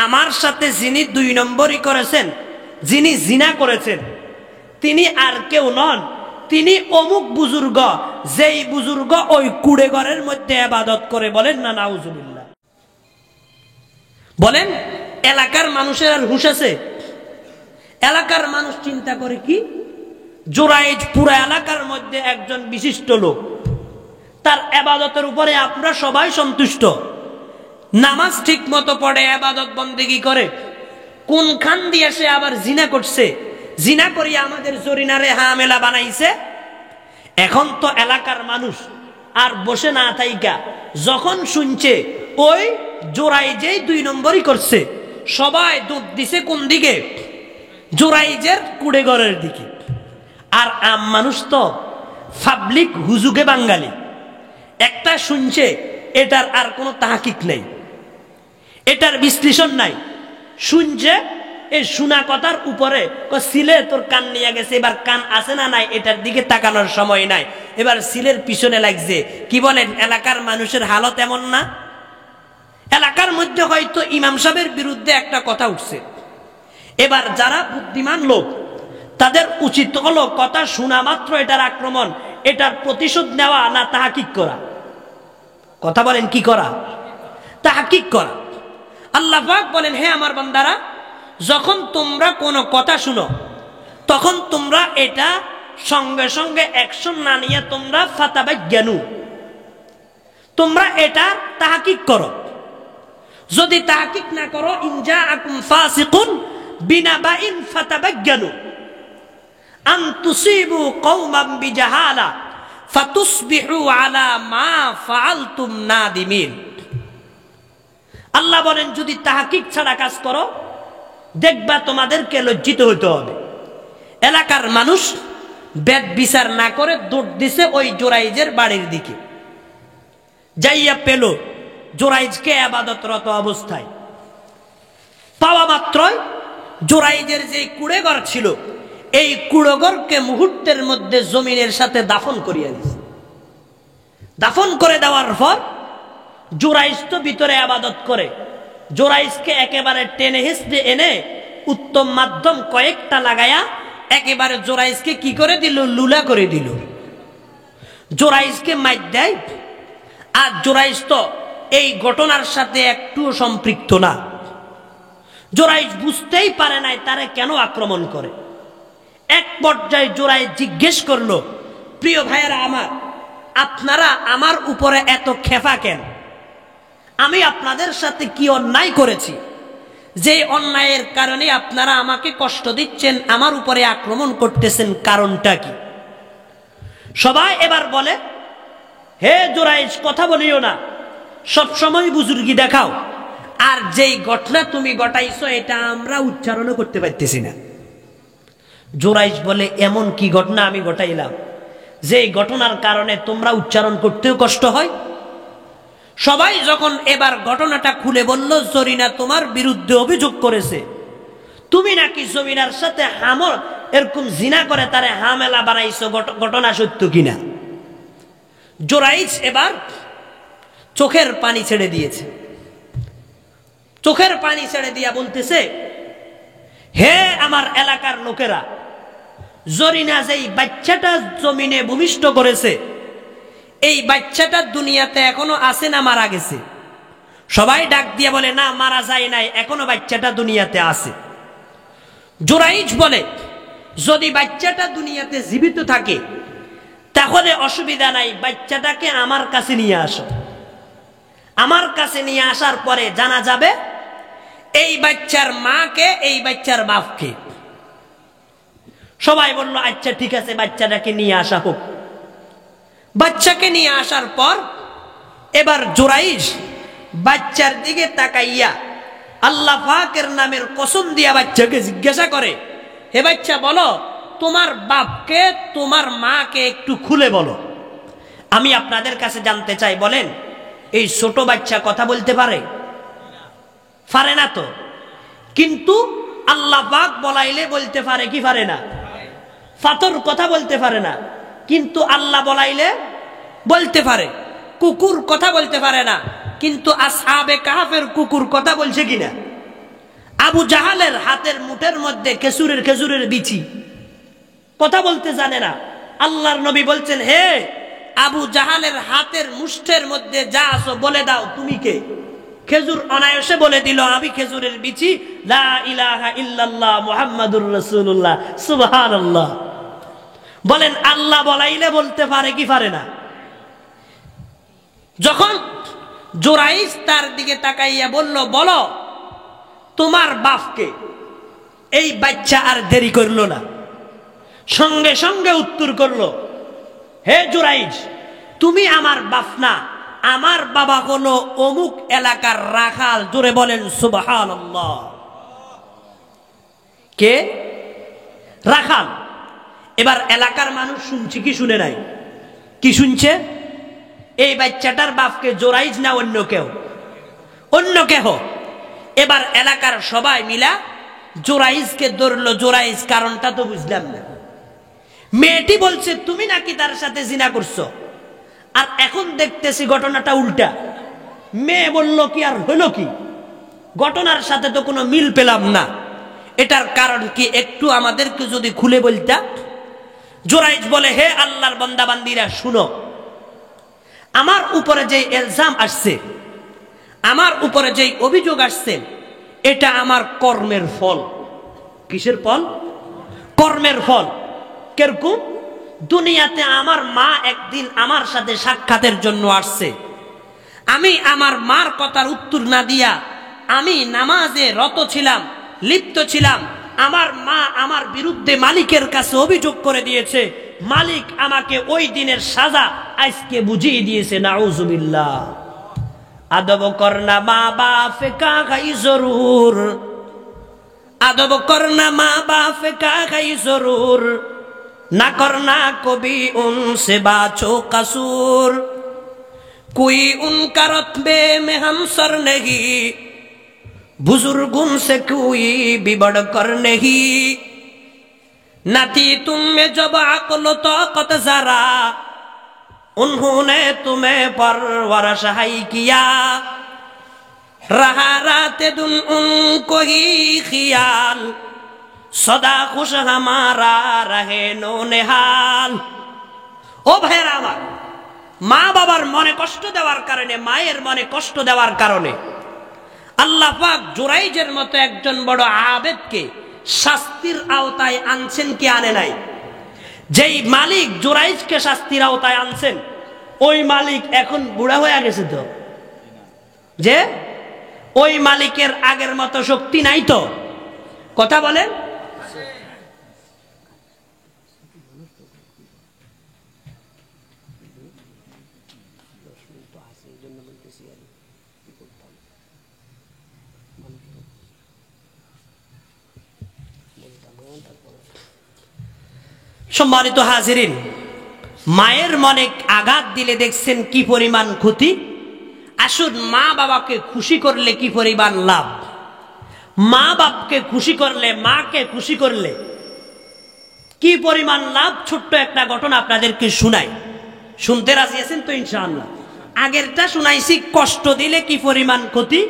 আমার সাথে যিনি 2 নম্বরই করেছেন, যিনি জিনা করেছেন, তিনি আর কেউ নন, তিনি অমুক বুজুর্গ, যেই বুজুর্গ ওই কুড়ে ঘরের মধ্যে ইবাদত করে। বলেন না নাউজুবিল্লাহ। বলেন, এলাকার মানুষের আর হুঁশ আছে? এলাকার মানুষ চিন্তা করে কি, জোরাইজ পুরো এলাকার মধ্যে একজন বিশিষ্ট লোক, তার ইবাদতের উপরে আমরা সবাই সন্তুষ্ট, নামাজ ঠিক মতো পড়ে, ইবাদত বন্দেগী করে, কোনখান দিয়ে সে আবার জিনা করছে, জিনা করিয়া আমাদের জরিনারে হামেলা বানাইছে। এখন তো এলাকার মানুষ আর বসে না থাইকা যখন শুনছে ওই জোরাইজেই 2 নম্বরই করছে, সবাই দুধ দিছে কোন দিকে? জোরাইজের কুড়ে ঘরের দিকে। আর আম মানুষ তো পাবলিক হুজুগে বাঙালি, একটা শুনছে, এটার আর কোনো তাহকিক নেই, এটার বিশ্লেষণ নাই। শুনছে, এই শোনা কথার উপরে সিলে তোর কান নিয়ে গেছে, এবার কান আছে না নাই এটার দিকে তাকানোর সময় নাই, এবার সিলের পিছনে লাগছে। কি বলেন? এলাকার মানুষের হালত এমন না? এলাকার মধ্যে হয়তো ইমাম সাহেবের বিরুদ্ধে একটা কথা উঠছে, এবার যারা বুদ্ধিমান লোক তাদের উচিত হলো কথা শোনা মাত্র এটার আক্রমণ, এটার প্রতিশোধ নেওয়া না তাহকিক করা? কথা বলেন, কি করা? তাহকিক করা। আল্লাহ পাক বলেন, হে আমার বান্দারা, যখন তোমরা কোনো কথা শুনো তখন তোমরা এটা সঙ্গে সঙ্গে অ্যাকশন না নিয়ে তোমরা ফাতাবাজ্ঞানু, তোমরা এটা তাহকিক করো। যদি তাহকিক না করো, ইনজাআকুম ফাসিকুন বিনাবাইন ফাতাবাজ্ঞানু আন তুসিবু কওমান বিজাহালা ফাতুসবিহু আলা মা ফাআলতুম নাদিমিন। আল্লাহ বলেন, যদি তাহকিক ছাড়া কাজ করো দেখবা তোমাদেরকে লজ্জিত হতে হবে। এলাকার মানুষ বেদ বিচার না করে দৌড় দিছে ওই জোরাইজের বাড়ির দিকে, যাইয়া পেল জোরাইজকে ইবাদতরত অবস্থায়। পাওয়া মাত্রই জোরাইজের যে কুড়েঘর ছিল এই কুড়েঘরকে মুহূর্তের মধ্যে জমিনের সাথে দাফন করিয়া দিছে। দাফন করে দেওয়ার পর জোরাইজ তো ভিতরে ইবাদত করে, জোরাইজকে একেবারে টেনে হিঁচড়ে এনে উত্তম মাধ্যম কয়েকটা লাগায়া একেবারে জোরাইজকে কি করে দিল, লুলা করে দিল। জোরাইজকে মাইর দেয়। আর জোরাইজ তো এই ঘটনার সাথে একটু সম্পৃক্ত না। জোরাইজ বুঝতেই পারে নাই তারে কেন আক্রমণ করে। এক পর্যায়ে জোরাইজ জিজ্ঞেস করলো, প্রিয় ভাইয়েরা আমার, আপনারা আমার উপরে এত খেপা কেন? আমি আপনাদের সাথে কি অন্যায় করেছি যে অন্যায়ের কারণে আপনারা আমাকে কষ্ট দিচ্ছেন, আমার উপরে আক্রমণ করতেছেন, কারণটা কি? সবাই এবার বলে, হে জোরাইজ, কথা বলিও না, সবসময় বুজুর্গি দেখাও, আর যেই ঘটনা তুমি ঘটাইছো এটা আমরা উচ্চারণও করতে পারতেছি না। জোরাইজ বলে, এমন কি ঘটনা আমি ঘটাইলাম যেই ঘটনার কারণে তোমরা উচ্চারণ করতেও কষ্ট হয়? সবাই যখন এবার ঘটনাটা খুলে বলল, জরিনা তোমার বিরুদ্ধে অভিযোগ করেছে, তুমি নাকি জমিনার সাথে এরকম জিনা করে তারে হামেলা বানাইছো, ঘটনা সত্য কিনা? জোরাইজ এবার চোখের পানি ছেড়ে দিয়েছে। চোখের পানি ছেড়ে দিয়া বলতেছে, হে আমার এলাকার লোকেরা, জরিনা যেই বাচ্চাটা জমিনে ভূমিষ্ঠ করেছে এই বাচ্চাটা দুনিয়াতে এখনো আছে না মারা গেছে? সবাই ডাক দিয়ে বলে, না, মারা যায় নাই, এখনো বাচ্চাটা দুনিয়াতে আছে। জোরাইজ বলে, যদি বাচ্চাটা দুনিয়াতে জীবিত থাকে তাহলে অসুবিধা নাই, বাচ্চাটাকে আমার কাছে নিয়ে আসো। আমার কাছে নিয়ে আসার পরে জানা যাবে এই বাচ্চার মাকে, এই বাচ্চার বাপকে। সবাই বলল, আচ্ছা ঠিক আছে, বাচ্চাটাকে নিয়ে আসা হোক। বাচ্চাকে নিয়ে আসার পর এবার জোরাইজ বাচ্চার দিকে তাকাইয়া আল্লাহ পাকের নামের কসম দিয়া বাচ্চাকে জিজ্ঞাসা করে, হে বাচ্চা, বলো তোমার বাপকে, তোমার মাকে একটু খুলে বলো। আমি আপনাদের কাছে জানতে চাই, বলেন এই ছোট বাচ্চা কথা বলতে পারে? পারে না তো। কিন্তু আল্লাহ পাক বলাইলে বলতে পারে কি পারে না? ফাতর কথা বলতে পারে না, কিন্তু আল্লাহ বলাইলে বলতে পারে। কুকুর কথা বলতে পারে না, কিন্তু আসহাবে কাহাফের কুকুর কথা বলছে কিনা? আবু জাহালের হাতের মুঠের মধ্যে খেজুরের বিচি, কথা বলতে জানে না। আল্লাহর নবী বলছেন, হে আবু জাহালের হাতের মুষ্ঠের মধ্যে যা আছো বলে দাও তুমি কে? খেজুর অনায়াসে বলে দিল, আমি খেজুরের বিচি, লা ইলাহা ইল্লাল্লাহ মুহাম্মাদুর রাসূলুল্লাহ, সুবহানাল্লাহ। বলেন আল্লাহ বলাইলে বলতে পারে কি পারে না? যখন জোরাইজ তার দিকে তাকাইয়া বলল, বলো তোমার বাপকে, এই বাচ্চা আর দেরি করলো না, সঙ্গে সঙ্গে উত্তর করলো, হে জোরাইজ, তুমি আমার বাপ না, আমার বাবা হলো অমুক এলাকার রাখাল। জোরে বলেন সুবহানাল্লাহ। কে? রাখাল। এবার এলাকার মানুষ শুনছে কি শুনে নাই? কি শুনছে? এই বাচ্চাটার বাপকে জোরাইজ না অন্য কেউ? অন্য কেহ। এবার এলাকার সবাই মিলা জোরাইজকে ধরলো। জোরাইজ কারণটা তো বুঝলাম না। মেয়েটি বলছে তুমি নাকি তার সাথে জিনা করছো, আর এখন দেখতেছি ঘটনাটা উল্টা। মেয়ে বলল কি আর হলো কি? ঘটনার সাথে তো কোনো মিল পেলাম না। এটার কারণ কি একটু আমাদেরকে যদি খুলে বলতা। জোরাইজ বলে, হে আল্লাহর বান্দা বান্দিরা, শুনো, আমার উপরে যে ইলজাম আসছে, আমার উপরে যে অভিযোগ আসছে, এটা আমার কর্মের ফল। কিসের ফল? কর্মের ফল। কিরকম? দুনিয়াতে আমার মা একদিন আমার সাথে সাক্ষাতের জন্য আসছে, আমি আমার মার কথার উত্তর না দিয়া আমি নামাজে রত ছিলাম, লিপ্ত ছিলাম। আমার মা আমার বিরুদ্ধে মালিকের কাছে অভিযোগ করে দিয়েছে, মালিক আমাকে ওই দিনের সাজা আজকে বুঝিয়ে দিয়েছে। নাউজুবিল্লাহ। আদব করনা মা বাপ কা গাই জরুর, আদব করনা মা বাপ কা গাই জরুর, না করনা কবি উনসে বাচো কसूर, कोई उनका रत्बे में हम सर नहीं, बुजुर्गों से कोई भी बढ़कर नहीं, न थी तुम में जब अक्ल ताकत जरा, उन्होंने तुम्हें परवरिश ही किया, रहा रात दिन उनको ही ख्याल, सदा खुश हमारा रहे नो निहाल। ओ भाईरा আমার, মা বাবার মনে কষ্ট দেওয়ার কারণে, মায়ের মনে কষ্ট দেওয়ার কারণে আল্লাহ পাক জুরাইজের মতো একজন বড় আবেদকে শাস্তির আওতায় আনছেন কি আনে নাই? যেই মালিক জুরাইজকে শাস্তির আওতায় আনছেন, ওই মালিক এখন বুড়া হয়ে গেছে তো, যে ওই মালিকের আগের মতো শক্তি নাই তো? কথা বলেন। সম্মানিত হাজিরিন, মায়ের মনে আঘাত দিলে দেখছেন কি পরিমাণ ক্ষতি। আসুন, মা বাবাকে খুশি করলে কি পরিমাণ লাভ, মা বাপকে খুশি করলে, মাকে খুশি করলে কি পরিমাণ লাভ। ছোট্ট একটা ঘটনা আপনাদেরকে শুনাই। শুনতে রাজি আছেন তো ইনশাআল্লাহ? আগেরটা শুনাইছি কষ্ট দিলে কি পরিমাণ ক্ষতি,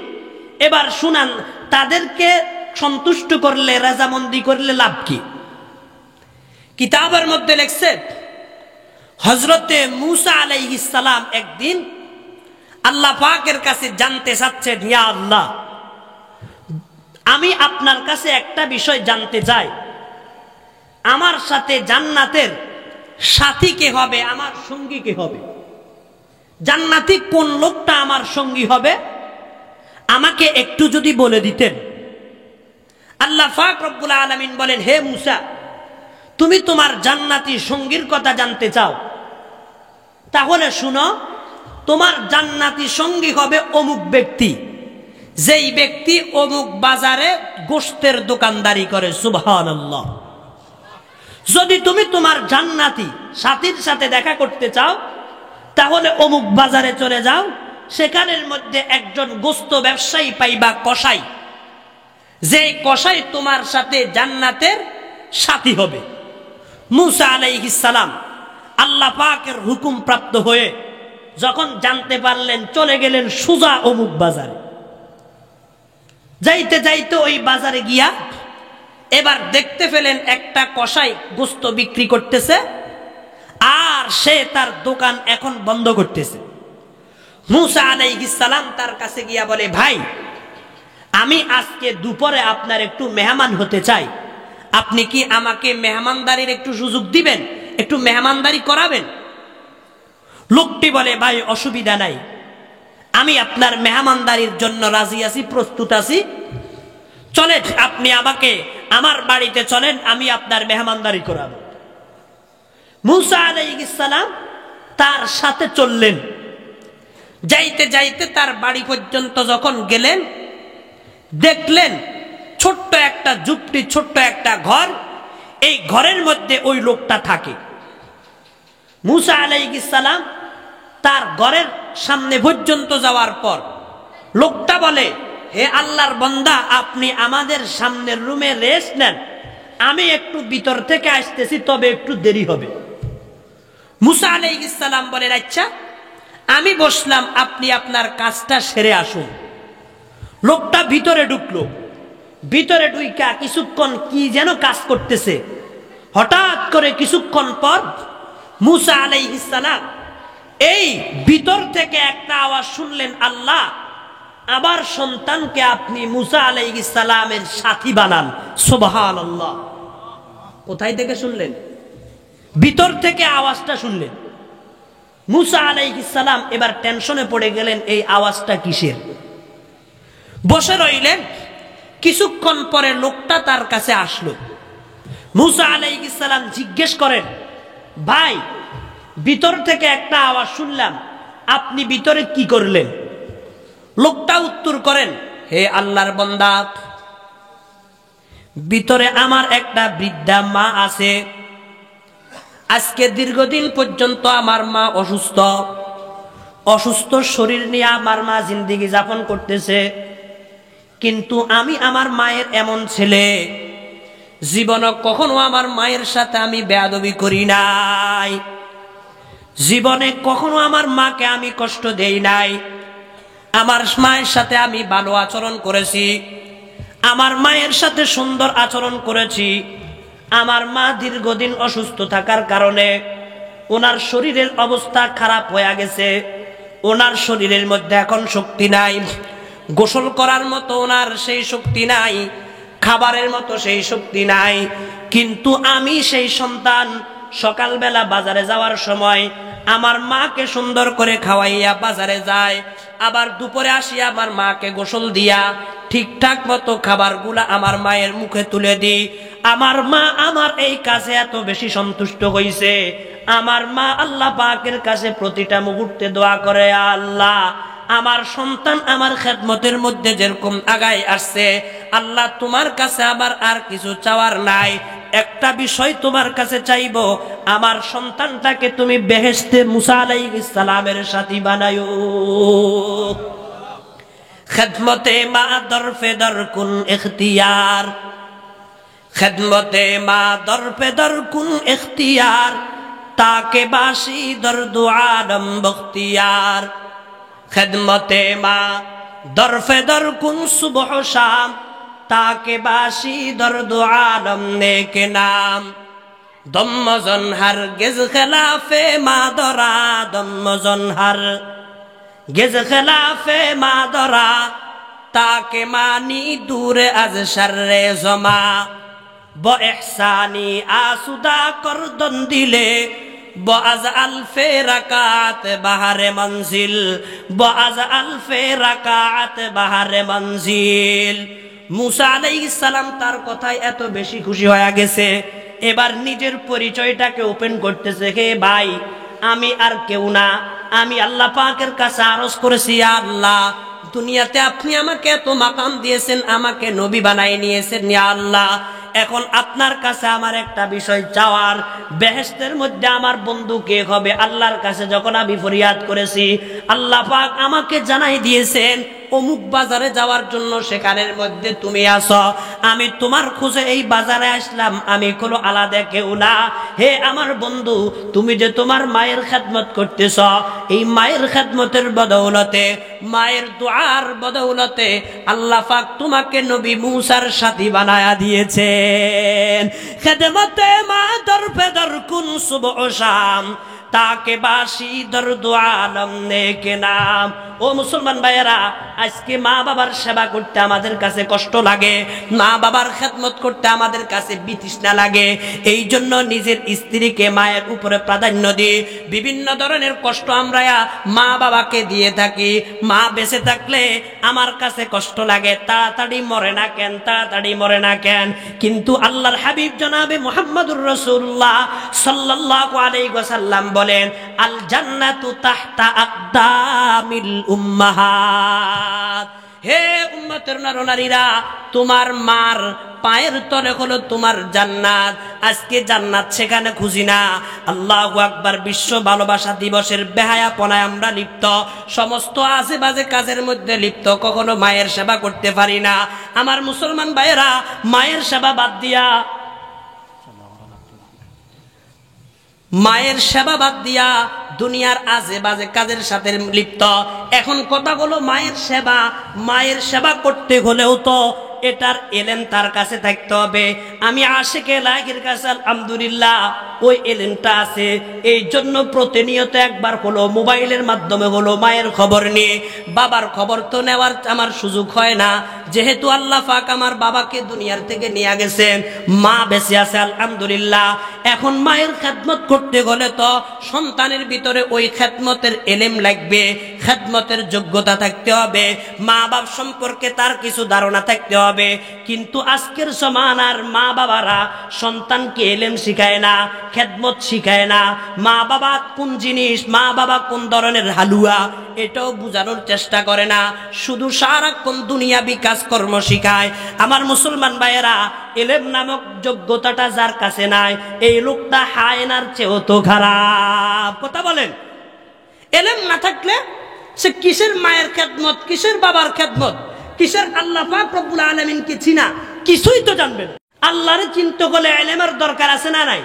এবার শুনান তাদেরকে সন্তুষ্ট করলে, রাজামন্দি করলে লাভ কি। কিতাবের মধ্যে লেখছে, হযরতে মূসা আলাইহিস সালাম একদিন আল্লাহ পাকের কাছে জানতে চাচ্ছেন, ইয়া আল্লাহ, আমি আপনার কাছে একটা বিষয় জানতে চাই, আমার সাথে জান্নাতের সাথী কে হবে, আমার সঙ্গী কে হবে? জান্নাতি কোন লোকটা আমার সঙ্গী হবে, আমাকে একটু যদি বলে দিতেন। আল্লাহ পাক রব্বুল আলামিন বলেন, হে মূসা, তুমি তোমার জান্নাতি সঙ্গীর কথা জানতে চাও, তাহলে শুনো, তোমার জান্নাতি সঙ্গী হবে অমুক ব্যক্তি, যেই ব্যক্তি অমুক বাজারে গোশতের দোকানদারি করে। সুবহানাল্লাহ। যদি তুমি তোমার জান্নাতি সাথীর সাথে দেখা করতে চাও, তাহলে অমুক বাজারে চলে যাও, সেখানের মধ্যে একজন গোশত ব্যবসায়ী পাইবা, কসাই, যেই কসাই তোমার সাথে জান্নাতের সাথী হবে। মূসা আলাইহিস সালাম আল্লাহ পাকের হুকুম প্রাপ্ত হয়ে যখন জানতে পারলেন, চলে গেলেন সোজা অমুক বাজারে। যাইতে যাইতে ওই বাজারে গিয়া এবার দেখতে পেলেন একটা কসাই গোশত বিক্রি করতেছে, আর সে তার দোকান এখন বন্ধ করতেছে। মূসা আলাইহিস সালাম তার কাছে গিয়া বলে, ভাই, আমি আজকে দুপুরে আপনার একটু মেহমান হতে চাই, আপনি কি আমাকে মেহমানদারির একটু সুযোগ দিবেন, একটু মেহমানদারি করাবেন? লোকটি বলে, ভাই, অসুবিধা নাই, আমি আপনার মেহমানদারির জন্য রাজি আছি, প্রস্তুত আছি, চলেন আপনি আমাকে আমার বাড়িতে চলেন, আমি আপনার মেহমানদারি করাবো। মূসা আলাইহিস সালাম তার সাথে চললেন। যাইতে যাইতে তার বাড়ি পর্যন্ত যখন গেলেন, দেখলেন ছোট্ট একটা ঝুপড়ি, ছোট্ট একটা ঘর, এই ঘরের মধ্যে ওই লোকটা থাকে। মূসা আলাইহিস সালাম তার ঘরের সামনে পর্যন্ত যাওয়ার পর লোকটা বলে, হে আল্লাহর বান্দা, আপনি আমাদের সামনের রুমে রেস্ট নেন, আমি একটু ভিতর থেকে আসতেছি, তবে একটু দেরি হবে। মূসা আলাইহিস সালাম বলেন, আচ্ছা, আমি বসলাম, আপনি আপনার কাজটা সেরে আসুন। লোকটা ভিতরে ঢুকলো, ভিতরে ঢুইকা কিছুক্ষণ কি যেন কাজ করতেছে। হঠাৎ করে কিছুক্ষণ পর মূসা আলাইহিস সালাম এই ভিতর থেকে একটা আওয়াজ শুনলেন, আল্লাহ, আবার সন্তানকে আপনি মুসা আলাইহিস সালামের সাথী বানান। সুবহানাল্লাহ। কোথায় থেকে শুনলেন? ভিতর থেকে আওয়াজটা শুনলেন। মুসা আলাইহিস সালাম এবার টেনশনে পড়ে গেলেন, এই আওয়াজটা কিসের? বসে রইলেন। কিছুক্ষণ পরে লোকটা তার কাছে আসলো। মুসা আলাইহিস সালাম জিজ্ঞেস করেন, ভাই, ভিতর থেকে একটা আওয়াজ শুনলাম, আপনি ভিতরে কি করলেন? লোকটা উত্তর করেন, হে আল্লাহর বান্দা, ভিতরে আমার একটা বৃদ্ধা মা আছে। আজকে দীর্ঘদিন পর্যন্ত আমার মা অসুস্থ শরীর নিয়ে আমার মা জিন্দেগি যাপন করতেছে। কিন্তু আমি আমার মায়ের এমন ছেলে, জীবনে কখনো আমার মায়ের সাথে আমি বেয়াদবি করি নাই, জীবনে কখনো আমার মাকে আমি কষ্ট দেই নাই। আমার মায়ের সাথে আমি ভালো আচরণ করেছি, আমার মায়ের সাথে সুন্দর আচরণ করেছি। আমার মা দীর্ঘদিন অসুস্থ থাকার কারণে ওনার শরীরের অবস্থা খারাপ হয়ে গেছে। ওনার শরীরের মধ্যে এখন শক্তি নাই, গোসল করার মতো ওনার সেই শক্তি নাই, খাবারের মতো সেই শক্তি নাই। কিন্তু আমি সেই সন্তান সকালবেলা বাজারে যাওয়ার সময় আমার মাকে সুন্দর করে খাওয়াইয়া বাজারে যায়, আবার দুপুরে আসিয়া আমার মাকে গোসল দিয়া ঠিকঠাক মতো খাবারগুলা আমার মায়ের মুখে তুলে দিই। আমার মা আমার এই কাজে এত বেশি সন্তুষ্ট হইছে, আমার মা আল্লাহ পাকের কাছে প্রতিটা মুহূর্তে দোয়া করে, আল্লাহ আমার সন্তান আমার খেদমতের মধ্যে যেরকম আগায় আসছে, আল্লাহ তোমার কাছে আমার আর কিছু চাওয়ার নাই, একটা বিষয় তোমার কাছে চাইবো, আমার সন্তানটাকে তুমি বেহেশতে মুসা আলাইহিস সালামের সাথী বানায়ো। খেদমতে মা দরফে দর কুন ইখতিয়ার, খেদমতে মা দরফে দর কুন ইখতিয়ার, তাকে বাসি দর্দ আলম বখতিয়ার। খেদমতে মা দরফে দর কুন সুবহ শাম, তাকে বাসি দর্দ আলম নেকে নাম। দম্মজন হর গেজ খেলাফে মা দরা, দম্মজন হর গেজ খেলাফে মা দরা, তাকে মানি দূরে আজ শর্রে জমা। ব ইহসানি আসুদা করদন দিলে, ব আজ আলফে রাকাত বাহারে মঞ্জিল, ব আজ আলফে রাকাত বাহারে মঞ্জিল। মুসা আলাইহিস সালাম তার কথায় এত বেশি খুশি হয়ে গেছে, এবার নিজের পরিচয়টাকে ওপেন করতেছে, হে ভাই, আমি আর কেউ না, আমি আল্লাহ পাকের কাছে আরজ করেছি, আল্লাহ দুনিয়াতে আপনি আমাকে এত মাকাম দিয়েছেন, আমাকে নবী বানাই নিয়েছেন, ইয়া আল্লাহ এখন আপনার কাছে আমার একটা বিষয় চাওয়ার, বেহেশতের মধ্যে আমার বন্ধু কে হবে? আল্লাহর কাছে যখন আমি ফরিয়াদ করেছি, আল্লাহ পাক আমাকে জানাই দিয়েছেন অমুক বাজারে যাওয়ার জন্য, সেখানের মধ্যে তুমি আসো। আমি তোমার খোঁজে এই বাজারে আসলাম, আমি কোনো আলাদা কেউ না। হে আমার বন্ধু, তুমি যে তোমার মায়ের খেদমত করতেছ, এই মায়ের খেদমতের বদৌলতে, মায়ের দুআর বদৌলতে আল্লাহ পাক তোমাকে নবী মুসার সাথী বানায়া দিয়েছেন। খেদমতে মা দরফে দর কুন সুবহ শাম, তাকে বাসি দর্দ আলম নেকে নাম। ও মুসলমান ভাইয়েরা, আজকে মা বাবার সেবা করতে আমাদের কাছে কষ্ট লাগে, মা বাবার খেদমত করতে আমাদের কাছে বিতৃষ্ণা লাগে। এই জন্য নিজের স্ত্রীকে মায়ের উপরে প্রাধান্য দিই। বিভিন্ন ধরনের কষ্ট আমরা মা বাবাকে দিয়ে থাকি। মা বেঁচে থাকলে আমার কাছে কষ্ট লাগে, তাড়াতাড়ি মরে না কেন, তাড়াতাড়ি মরে না কেন? কিন্তু আল্লাহর হাবিব জনাবে মুহাম্মদুর রাসূলুল্লাহ সাল্লাল্লাহু আলাইহি ওয়াসাল্লাম বলেন, আল জান্নাতু তাহতা আকদামিল উম্মাহাত। হে উম্মতের নরনারীরা, তোমার মার পায়ের তলে হলো তোমার জান্নাত। আজকে জান্নাত সেখানে খুঁজি না। আল্লাহু আকবার। বিশ্ব ভালোবাসা দিবসের বেহায়াপনায় আমরা লিপ্ত, সমস্ত আজে বাজে কাজের মধ্যে লিপ্ত, কখনো মায়ের সেবা করতে পারি না। আমার মুসলমান ভাইয়েরা, মায়ের সেবা বাদ দিয়া, মায়ের সেবা বাদ দিয়া দুনিয়ার আজে বাজে কাজের সাথে লিপ্ত। এখন কথা হলো, মায়ের সেবা করতে হলেও তো এটার এলেম তার কাছে থাকতে হবে। আমি আশিকে লাইকের কাছে আলহামদুলিল্লাহ ওই এলেমটা আছে। এই জন্য প্রতিনিয়ত একবার হলো মোবাইলের মাধ্যমে হলো মায়ের খবর নিয়ে, বাবার খবর তো নেওয়ার আমার সুযোগ হয় না, যেহেতু আল্লাহ পাক আমার বাবাকে দুনিয়ার থেকে নিয়ে গেছেন, মা বেঁচে আছে আলহামদুলিল্লাহ। এখন মায়ের খেদমত করতে গেলে তো সন্তানের ভিতরে ওই খেদমতের এলেম লাগবে, খেদমতের যোগ্যতা থাকতে হবে, মা বাপ সম্পর্কে তার কিছু ধারণা থাকতে হবে। কিন্তু আজকের জমানার মা বাবারা সন্তানকে এলেম শিখায় না, খেদমত শিখায় না। মা বাবা কোন জিনিস, মা বাবা কোন ধরনের হালুয়া, এটাও বোঝানোর চেষ্টা করে না, শুধু সারাক্ষণ দুনিয়াবি কাজকর্ম শিখায়। আমার মুসলমান ভাইয়েরা, এলেম নামক যোগ্যতাটা যার কাছে নাই, এই লোকটা হায়নার চেয়েও তো খারাপ। কথা বলেন, এলেম না থাকলে সে কিসের মায়ের খেদমত, কিসের বাবার খেদমত, কিসের আল্লাহ পাক রব্বুল আলামিনকে চিনা, কিছুই তো জানবে না। আল্লাহরে চিনতে গেলে এলেমের দরকার আছে না নাই?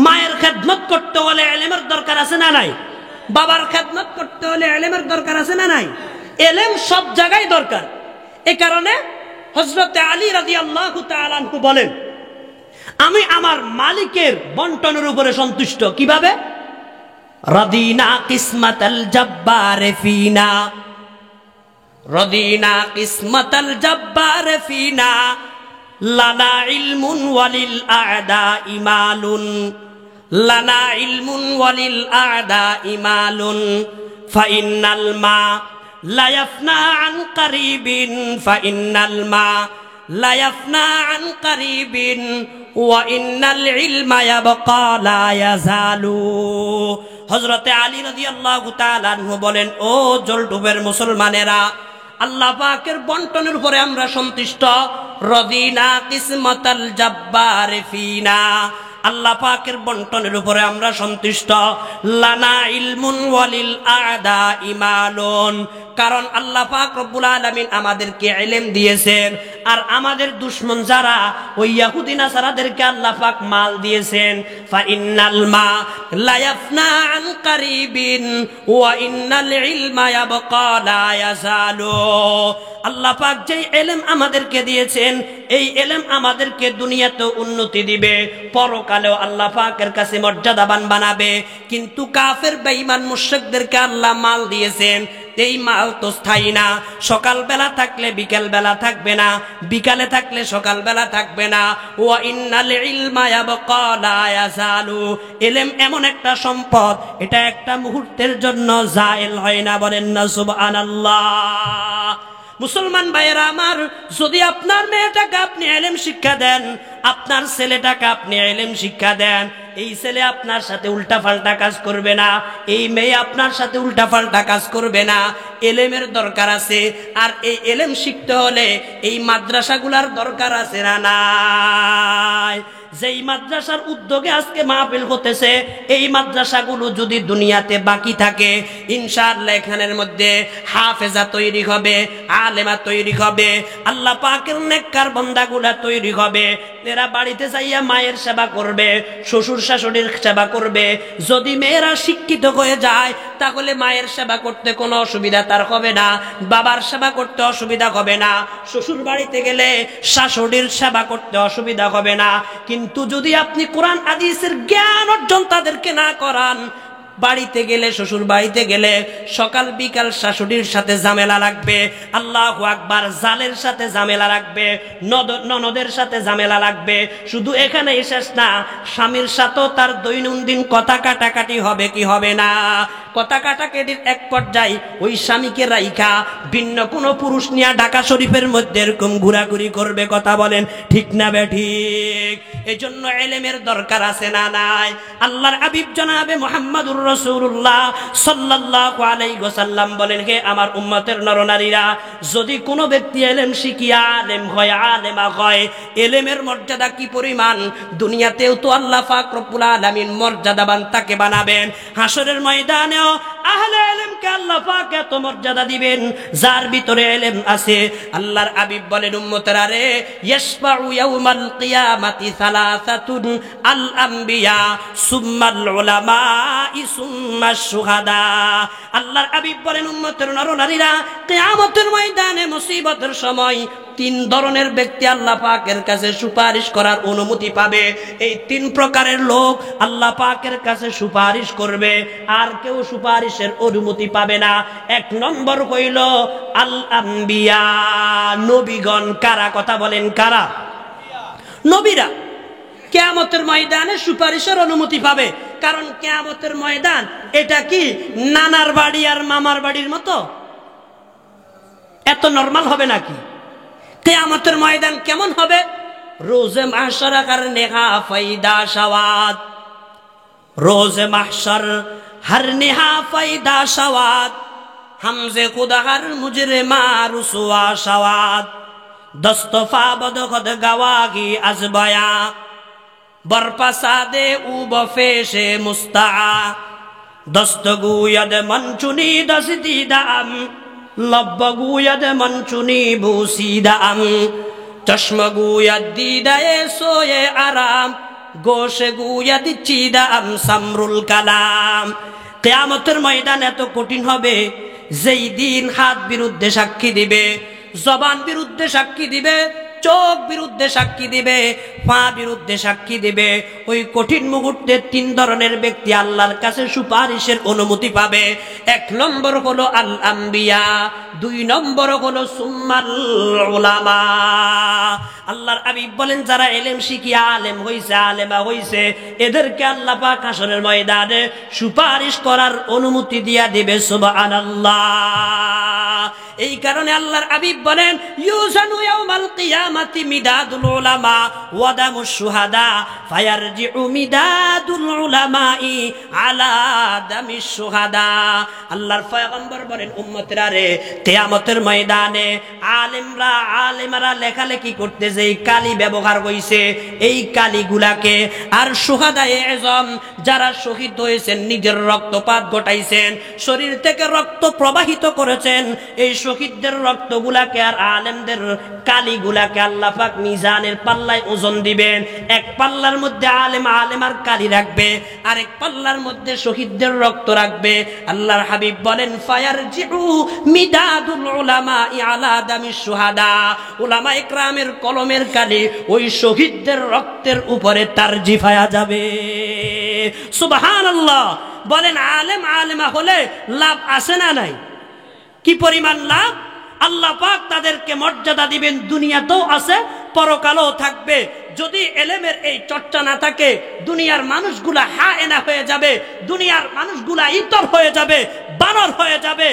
মায়ের খেদমত করতে হলে এলেমের দরকার আছে না নাই? বাবার খেদমত করতে হলে এলেমের দরকার আছে না নাই? এলেম সব জায়গায় দরকার। এ কারণে হযরতে আলী রাদিয়াল্লাহু তাআলা আনহু বলেন, আমি আমার মালিকের বন্টনের উপরে সন্তুষ্ট। কিভাবে? রাদিনা কিসমাতাল জাব্বার ফিনা, রাদিনা কিসমাতাল জাব্বার ফিনা, লানা ইলমুন ওয়ালিল আ'দা ইমালুন, লানা ইলমুন ওয়ালিল আ'দা ইমালুন, ফাইন্নাল মা লা ইয়াফনা আন কারিবিন, ফাইন্নাল মা লা ইয়াফনা আন কারিবিন, ওয়া ইন্নাল ইলমা ইয়াবকা লা ইয়াজালু। হযরতে আলী রাদিয়াল্লাহু তাআলা আনহু বলেন, ও জলডুবের মুসলমানেরা, আল্লাহ পাকের বন্টনের উপরে আমরা সন্তুষ্ট। রদিনা কিসমাতাল জাব্বার ফিনা, আল্লাহ পাকের বন্টনের উপরে আমরা সন্তুষ্ট। লানা ইলমুন ওয়ালিল আ'দা ইমালুন, কারণ আল্লাহ পাক রব্বুল আলামিন আমাদেরকে ইলম দিয়েছেন, আর আমাদের দুশমন যারা ওই ইহুদি নাসারাদেরকে আল্লাহ পাক মাল দিয়েছেন। ফা ইন্নাল মা লা ইয়াফনা আন কারিবিন ওয়া ইন্নাল ইলমা ইয়াবকা লা ইয়াজালু। আল্লাহ পাক যেই ইলম আমাদেরকে দিয়েছেন, এই ইলম আমাদেরকে দুনিয়াতে উন্নতি দিবে, পরকালেও আল্লাহ পাকের কাছে মর্যাদাবান বানাবে। কিন্তু কাফের বেঈমান মুশরিকদেরকে আল্লাহ মাল দিয়েছেন, এই মাল তো স্থায়ী না। সকাল বেলা থাকলে বিকেল বেলা থাকবে না, বিকালে থাকলে সকাল বেলা থাকবে না। ওয়া ইন্নাল ইলমা ইয়াবকা লা ইয়াজালু, ইলম এমন একটা সম্পদ, এটা একটা মুহূর্তের জন্য জায়েল হয় না। বলেন না সুবহানাল্লাহ। মুসলমান ভাইয়েরা আমার, যদি আপনার মেয়েটাকে আপনি ইলম শিক্ষা দেন, আপনার ছেলেটাকে আপনি ইলম শিক্ষা দেন, এই ছেলে আপনার সাথে উল্টাপাল্টা কাজ করবে না, এই মেয়ে আপনার সাথে উল্টাপাল্টা কাজ করবে না। ইলমের দরকার আছে, আর এই ইলম শিখতে হলে এই মাদ্রাসাগুলার দরকার আছে না নাই? যেই মাদ্রাসার উদ্যোগে আজকে মাহফিল হতেছে, এই মাদ্রাসাগুলো যদি দুনিয়াতে বাকি থাকে, ইনশাআল্লাহ এখানের মধ্যে হাফেজা তৈরি হবে, আলেমা তৈরি হবে, আল্লাহ পাকের নেককার বান্দাগুলা তৈরি হবে। এরা বাড়িতে যাইয়া মায়ের সেবা করবে, শ্বশুর শাশুড়ির সেবা করবে। যদি মেয়েরা শিক্ষিত হয়ে যায়, তাহলে মায়ের সেবা করতে কোনো অসুবিধা তার হবে না, বাবার সেবা করতে অসুবিধা হবে না, শ্বশুর বাড়িতে গেলে শাশুড়ির সেবা করতে অসুবিধা হবে না। কিন্তু যদি আপনি কোরআন হাদিসের জ্ঞান অর্জন তাদেরকে না করান, বাড়িতে গেলে, শ্বশুর বাড়িতে গেলে সকাল বিকাল শাশুড়ির সাথে ঝামেলা লাগবে, আল্লাহু আকবার, জালের সাথে ঝামেলা লাগবে, ননদের সাথে ঝামেলা লাগবে। শুধু এখানেই শেষ না, স্বামীর সাথেও তার দৈনন্দিন কথা কাটাকাটি হবে কি হবে না? কথা কাটাকাটির এক পর্যায়ে ওই স্বামীকে রাইখা ভিন্ন কোনো পুরুষ নিয়ে ঢাকা শরীফের মধ্যে এরকম ঘোরাঘুরি করবে। কথা বলেন ঠিক না বেঠিক? এই জন্য ইলমের দরকার আছে না নাই? আল্লাহর হাবিব জনাবে মুহাম্মদুর রাসূলুল্লাহ সাল্লাল্লাহু আলাইহি ওয়াসাল্লাম বলেন, হে আমার উম্মতের নরনারীরা, যদি কোনো ব্যক্তি ইলম শিখিয়া আলেম হয়, আলেমা হয়, ইলমের মর্যাদা কি পরিমাণ! দুনিয়াতেও তো আল্লাহ পাক রব্বুল আলামিন মর্যাদাবান তাকে বানাবেন, হাসরের ময়দানেও আহলে ইলম আলেমকে আল্লাহ পাক এত মর্যাদা দিবেন যার ভিতরে ইলম আছে। আল্লাহর হাবিব বলেন উম্মতেরা রে, ইয়াশফাউ ইয়াউমাল কিয়ামাতি সালাসাতুন আল আম্বিয়া সুম্মাল উলামা সুম্মাশ শুহাদা। আল্লাহর হাবিব বলেন উম্মতের নরনারীরা, কিয়ামতের ময়দানে মুসিবতের সময় তিন ধরনের ব্যক্তি আল্লাহ পাকের কাছে সুপারিশ করার অনুমতি পাবে। এই তিন প্রকারের লোক আল্লাহ পাকের কাছে সুপারিশ করবে, আর কেউ সুপারিশের অনুমতি পাবে না। এক নম্বর হইল আল আম্বিয়া, নবীগণ। কারা? কথা বলেন কারা? নবীরা কিয়ামতের ময়দানে সুপারিশের অনুমতি পাবে। কারণ কিয়ামতের ময়দান এটা কি নানার বাড়ি আর মামার বাড়ির মতো? এত নরমাল হবে নাকি? কিয়ামতের ময়দান কেমন হবে? রোজে মাহশর হর নেহা ফায়দা শাওয়াত, রোজে মাহশর হর নেহা ফায়দা শাওয়াত, হামজে খুদা হর মুজরিমা রুসওয়া শাওয়াত, দস্তফা বদখদ গওয়াগি আজবায়া, বরপাসাদে উ বফেশে মুস্তা, দস্তগুয়দ মনচুনি দসদিদাম, লব্বগুয়দ মনচুনি বুসিদাম, চশমগুয়দ দিদায়ে সোয়ে আরাম, গোশগুয়দ চিদাম সামরুল কালাম। কিয়ামতের ময়দান এত কঠিন হবে, যেই দিন হাত বিরুদ্ধে সাক্ষী দিবে, জবান বিরুদ্ধে সাক্ষী দিবে, চোখ বিরুদ্ধে সাক্ষী দিবে, পা বিরুদ্ধে সাক্ষী দিবে। ওই কঠিন মুহূর্তে তিন ধরনের ব্যক্তি আল্লাহর কাছে সুপারিশের অনুমতি পাবে। এক নম্বর হলো আল আম্বিয়া, দুই নম্বর হলো সুম্মাল উলামা। আল্লাহর হাবিব বলেন যারা ইলম শিখিয়া আলেম হইছে, আলেমা হইছে, এদেরকে আল্লাহ পাক হাসরের ময়দানে সুপারিশ করার অনুমতি দিয়া দিবে। সুবহানাল্লাহ। এই কারণে আল্লাহর হাবিব বলেন ইউজানু ইয়াউমাল কিয়ামাতি মিদাদুল উলামা ওয়া দামুশ শুহাদা ফায়ারজিউ মিদাদুল উলামাই আলা দামিশ শুহাদা। আল্লাহর পয়গম্বর বলেন উম্মতেরা রে, কিয়ামতের ময়দানে আলেমরা আলেমারা লেখালেখি করতে যেই কালি ব্যবহার হইছে, এই কালিগুলাকে আর শুহাদায়ে আযম যারা শহীদ হয়েছেন, নিজের রক্তপাত ঘটাইছেন, শরীর থেকে রক্ত প্রবাহিত করেছেন, এই শহীদদের রক্তগুলাকে আর আলেমদের কালিগুলাকে আল্লাহ পাক মিজানের পাল্লায় ওজন দিবেন। এক পাল্লার মধ্যে আলেম আলেমার কালি রাখবে, আরেক পাল্লার মধ্যে শহীদদের রক্ত রাখবে। আল্লাহর হাবিব বলেন ফায়ারজিউ মিদাদুল উলামা আলা দামিশ শুহাদা, উলামা ইকরামের কলমের কালি ওই শহীদদের রক্তের উপরে তারজিফ হয়ে যাবে। সুবহানাল্লাহ। বলেন আলেম আলেমা হলে লাভ আছে না নাই? কি পরিমাণ লাভ! আল্লাহ পাক তাদেরকে মর্যাদা দিবেন, দুনিয়াতেও আছে, পরকালেও থাকবে। যদি এলেমের এই চর্চা না থাকে, দুনিয়ার মানুষগুলা হায়েনা হয়ে যাবে, দুনিয়ার মানুষগুলা ইতর হয়ে যাবে, বানর হয়ে যাবে।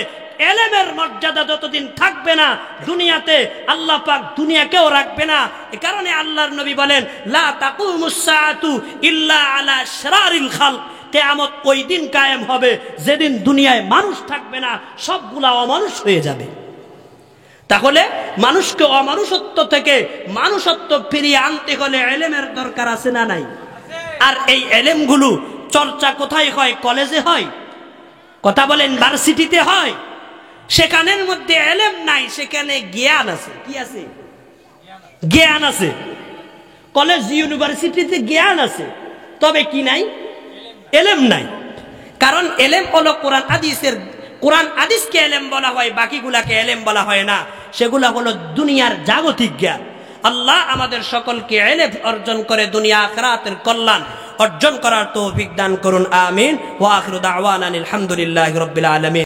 এলেমের মর্যাদা যতদিন থাকবে না দুনিয়াতে, আল্লাহ পাক দুনিয়াকেও রাখবে না। এ কারণে আল্লাহর নবী বলেন লা তাকুমুস সাআতু ইল্লা আলা শিরারিল খালক, কিয়ামত ওই দিন কায়েম হবে যেদিন দুনিয়ায় মানুষ থাকবে না, সবগুলা অমানুষ হয়ে যাবে। তাহলে মানুষকে অমানুষত্ব থেকে মানুষত্ব ফিরিয়ে আনতে হলে ইলমের দরকার আছে না নাই? আর এই ইলমগুলো চর্চা কোথায় হয়? কলেজে হয়? কথা বলেন ভার্সিটিতে হয়? সেখানের মধ্যে ইলম নাই, সেখানে জ্ঞান আছে। কি আছে? জ্ঞান আছে। কলেজ ইউনিভার্সিটিতে জ্ঞান আছে, তবে কি নাই? ইলম নাই। কারণ ইলম হলো কোরআন হাদিসের, কোরআন হাদিসকে ইলম বলা হয়, বাকিগুলাকে ইলম বলা হয় না। সেগুলা হলো দুনিয়ার জাগতিক জ্ঞান। আল্লাহ আমাদের সকলকে ইলম অর্জন করে দুনিয়া আখিরাতের কল্যাণ অর্জন করার তৌফিক দান করুন। আমিন। ওয়া আখিরু দাওয়ানা আলহামদুলিল্লাহি রাব্বিল আলামিন।